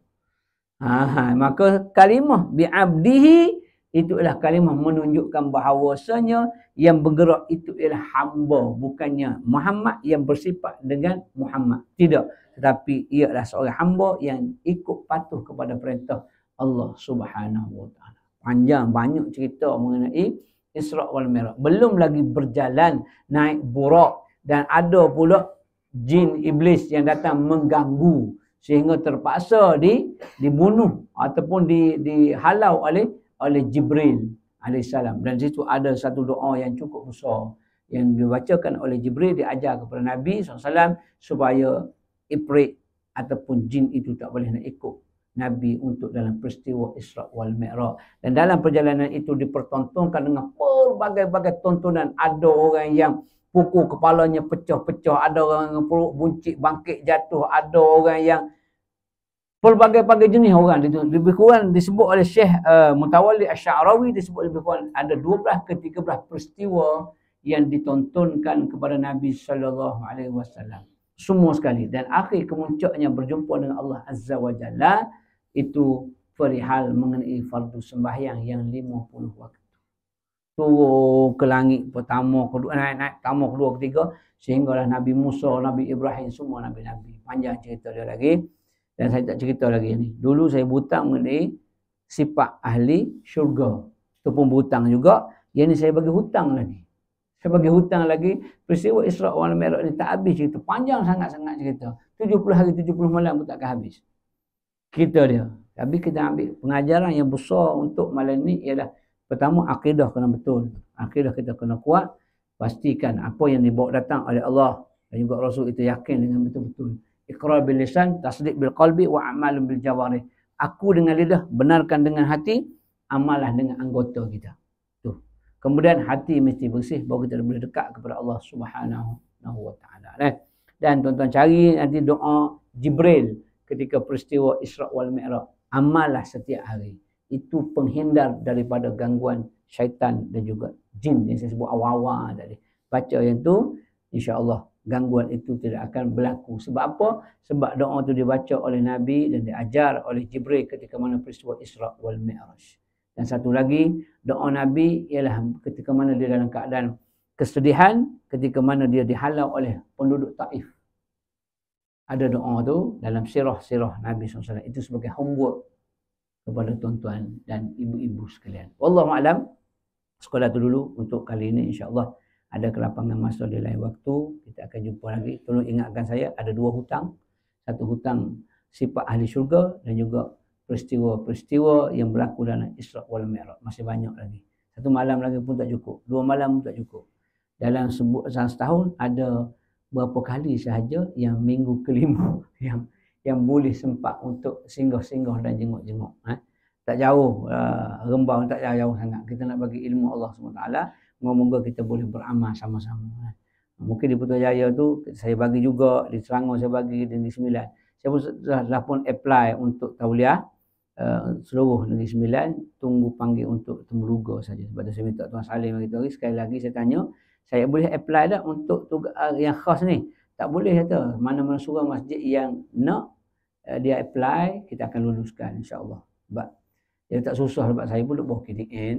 Maka kalimah bi abdihi itu ialah kalimah menunjukkan bahawasanya yang bergerak itu ialah hamba, bukannya Muhammad yang bersifat dengan Muhammad. Tidak. Tetapi ia adalah seorang hamba yang ikut patuh kepada perintah Allah Subhanahu Wa Taala. Panjang, banyak cerita mengenai Isra wal Mi'raj. Belum lagi berjalan naik burak dan ada pula jin iblis yang datang mengganggu sehingga terpaksa dibunuh ataupun dihalau oleh Jibril alaihissalam. Dan situ ada satu doa yang cukup besar yang dibacakan oleh Jibril, diajar kepada Nabi SAW supaya ifrit ataupun jin itu tak boleh nak ikut Nabi untuk dalam peristiwa Isra wal Mi'raj. Dan dalam perjalanan itu dipertontonkan dengan pelbagai-bagai tontonan. Ada orang yang pukul kepalanya pecah-pecah, ada orang yang perut buncit bangkit jatuh, ada orang yang pelbagai-bagai jenis orang. Lebih kurang disebut oleh Syekh Mutawalli Asy-Sya'rawi, disebut lebih kurang ada 12 ke 13 peristiwa yang ditontonkan kepada Nabi sallallahu alaihi wasallam. Semua sekali. Dan akhir kemuncaknya berjumpa dengan Allah Azza wa Jalla itu perihal mengenai fardu sembahyang yang 50 waktu. Turun ke langit pertama, kedua, naik pertama, kedua, ketiga, sehinggalah Nabi Musa, Nabi Ibrahim, semua Nabi-Nabi. Panjang cerita dia lagi. Dan saya tak cerita lagi ni. Dulu saya butang mengenai sifat ahli syurga. Itu pun butang juga. Yang ni saya bagi hutang lagi. Saya bagi hutang lagi. Peristiwa Isra wal Mi'raj ni tak habis cerita. Panjang sangat-sangat cerita. 70 hari, 70 malam pun takkan habis. Kita dia. Tapi kita ambil pengajaran yang besar untuk malam ni ialah pertama, akidah kena betul. Akidah kita kena kuat. Pastikan apa yang dibawa datang oleh Allah dan juga Rasul itu yakin dengan betul-betul. Iqrar bil lisan, tasdiq bil qalbi wa amalun bil jawarih. Aku dengan lidah, benarkan dengan hati, amalah dengan anggota kita. Tuh. Kemudian hati mesti bersih baru kita boleh dekat kepada Allah Subhanahu wa Taala. Dan tuan-tuan cari nanti doa Jibril ketika peristiwa Isra wal Mi'raj. Amallah setiap hari. Itu penghindar daripada gangguan syaitan dan juga jin yang saya sebut awal-awal tadi. Baca yang tu, insya-Allah gangguan itu tidak akan berlaku. Sebab apa? Sebab doa itu dibaca oleh Nabi dan diajar oleh Jibril ketika mana peristiwa Isra wal Mi'raj. Dan satu lagi, doa Nabi ialah ketika mana dia dalam keadaan kesedihan, ketika mana dia dihalau oleh penduduk Taif. Ada doa tu dalam sirah-sirah Nabi SAW. Itu sebagai homework kepada tuan-tuan dan ibu-ibu sekalian. Wallahu a'lam. Sekolah tu dulu untuk kali ini, insya-Allah. Ada kelapangan masa di lain waktu, kita akan jumpa lagi. Tolong ingatkan saya, ada 2 hutang. Satu hutang sifat ahli syurga dan juga peristiwa-peristiwa yang berlaku dalam Isra wal Mi'raj. Masih banyak lagi. 1 malam lagi pun tak cukup. 2 malam pun tak cukup. Dalam setahun ada berapa kali sahaja yang minggu kelima yang boleh sempat untuk singgah-singgah dan jenguk-jenguk. Tak jauh, Rembang tak jauh sangat. Kita nak bagi ilmu Allah SWT. Moga-moga kita boleh beramal sama-sama. Mungkin di Putrajaya tu saya bagi juga, di Selangor saya bagi, dan di Sembilan. Saya pun dah pun apply untuk tauliah seluruh Negeri Sembilan tunggu panggil untuk temuruga saja. Sebab tu saya minta Tuan Salim beritahu lagi, sekali lagi saya tanya, saya boleh apply tak untuk tugas yang khas ni? Tak boleh kata. Mana-mana surau masjid yang nak dia apply, kita akan luluskan insya-Allah. Sebab dia tak susah sebab saya pun duduk bawah KDN.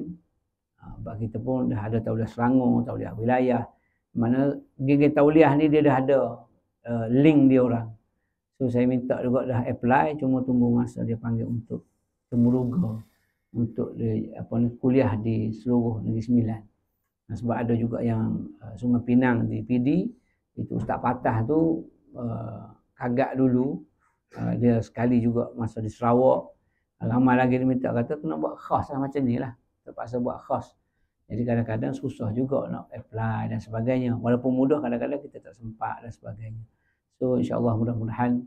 Sebab kita pun dah ada tauliah Selangor, tauliah wilayah. Mana geng tauliah ni dia dah ada link dia orang. So saya minta juga dah apply, cuma tunggu masa dia panggil untuk temuruga untuk kuliah di seluruh Negeri Sembilan. Sebab ada juga yang Sungai Pinang di PD, itu Ustaz Patah tu kagak dulu, dia sekali juga masa di Sarawak. Lama lagi dia minta, kata kena buat khas lah macam ni lah, terpaksa buat khas. Jadi kadang-kadang susah juga nak apply dan sebagainya. Walaupun mudah, kadang-kadang kita tak sempat dan sebagainya. So insya-Allah mudah-mudahan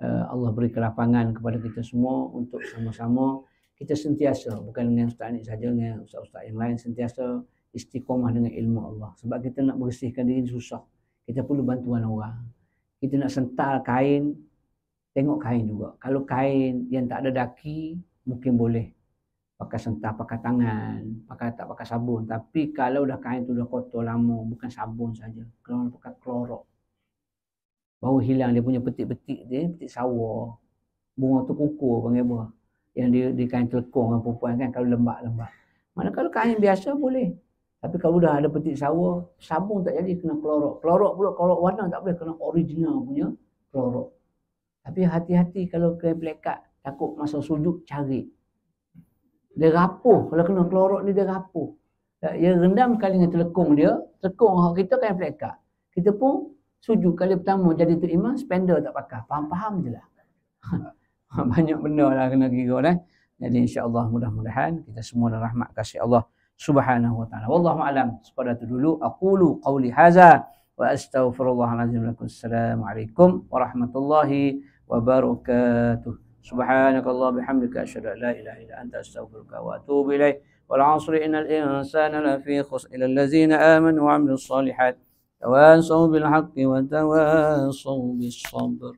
Allah beri kelapangan kepada kita semua untuk sama-sama kita sentiasa, bukan dengan Ustaz ni saja, dengan ustaz-ustaz yang lain, sentiasa istiqomah dengan ilmu Allah. Sebab kita nak bersihkan diri susah. Kita perlu bantuan orang. Kita nak sental kain, tengok kain juga. Kalau kain yang tak ada daki, mungkin boleh pakai sental, pakai tangan, tak pakai sabun. Tapi kalau dah kain tu dah kotor lama, bukan sabun saja, kalau pakai klorok, baru hilang dia punya petik-petik dia, petik sawah. Bunga tu kukur panggil apa. Yang dia di kain telekong dengan perempuan kan, kalau lembab-lembab. Mana kalau kain biasa boleh. Tapi kalau dah ada petik sawah, sabun tak jadi, kena klorok. Klorok pula, klorok warna tak boleh, kena original punya klorok. Tapi hati-hati kalau kain plekat, takut masa sujud cari. Dia rapuh, kalau kena klorok ni dia rapuh. Dia rendam kali dengan telekong dia, telekong kita kain plekat. Kita pun sujud kali pertama jadi tu imam, spender tak pakai. Faham-faham je lah. Banyak benda lah kena kira lah. Jadi insya-Allah mudah-mudahan kita semua dalam rahmat kasih Allah Subhanahu wa taala. Wallahu alam. Sepada tu dulu aqulu qauli hadza wa astaghfirullahalazim lakum. Assalamualaikum warahmatullahi wabarakatuh. Subhanakallah bihamdika asyhadu an la ilaha illa anta astaghfiruka wa atubu ilaik. Wal 'asri innal insana lafi khusr illa allazina amanu wa 'amilus solihat tawasaw bil haqqi wa tawasaw bis sabr.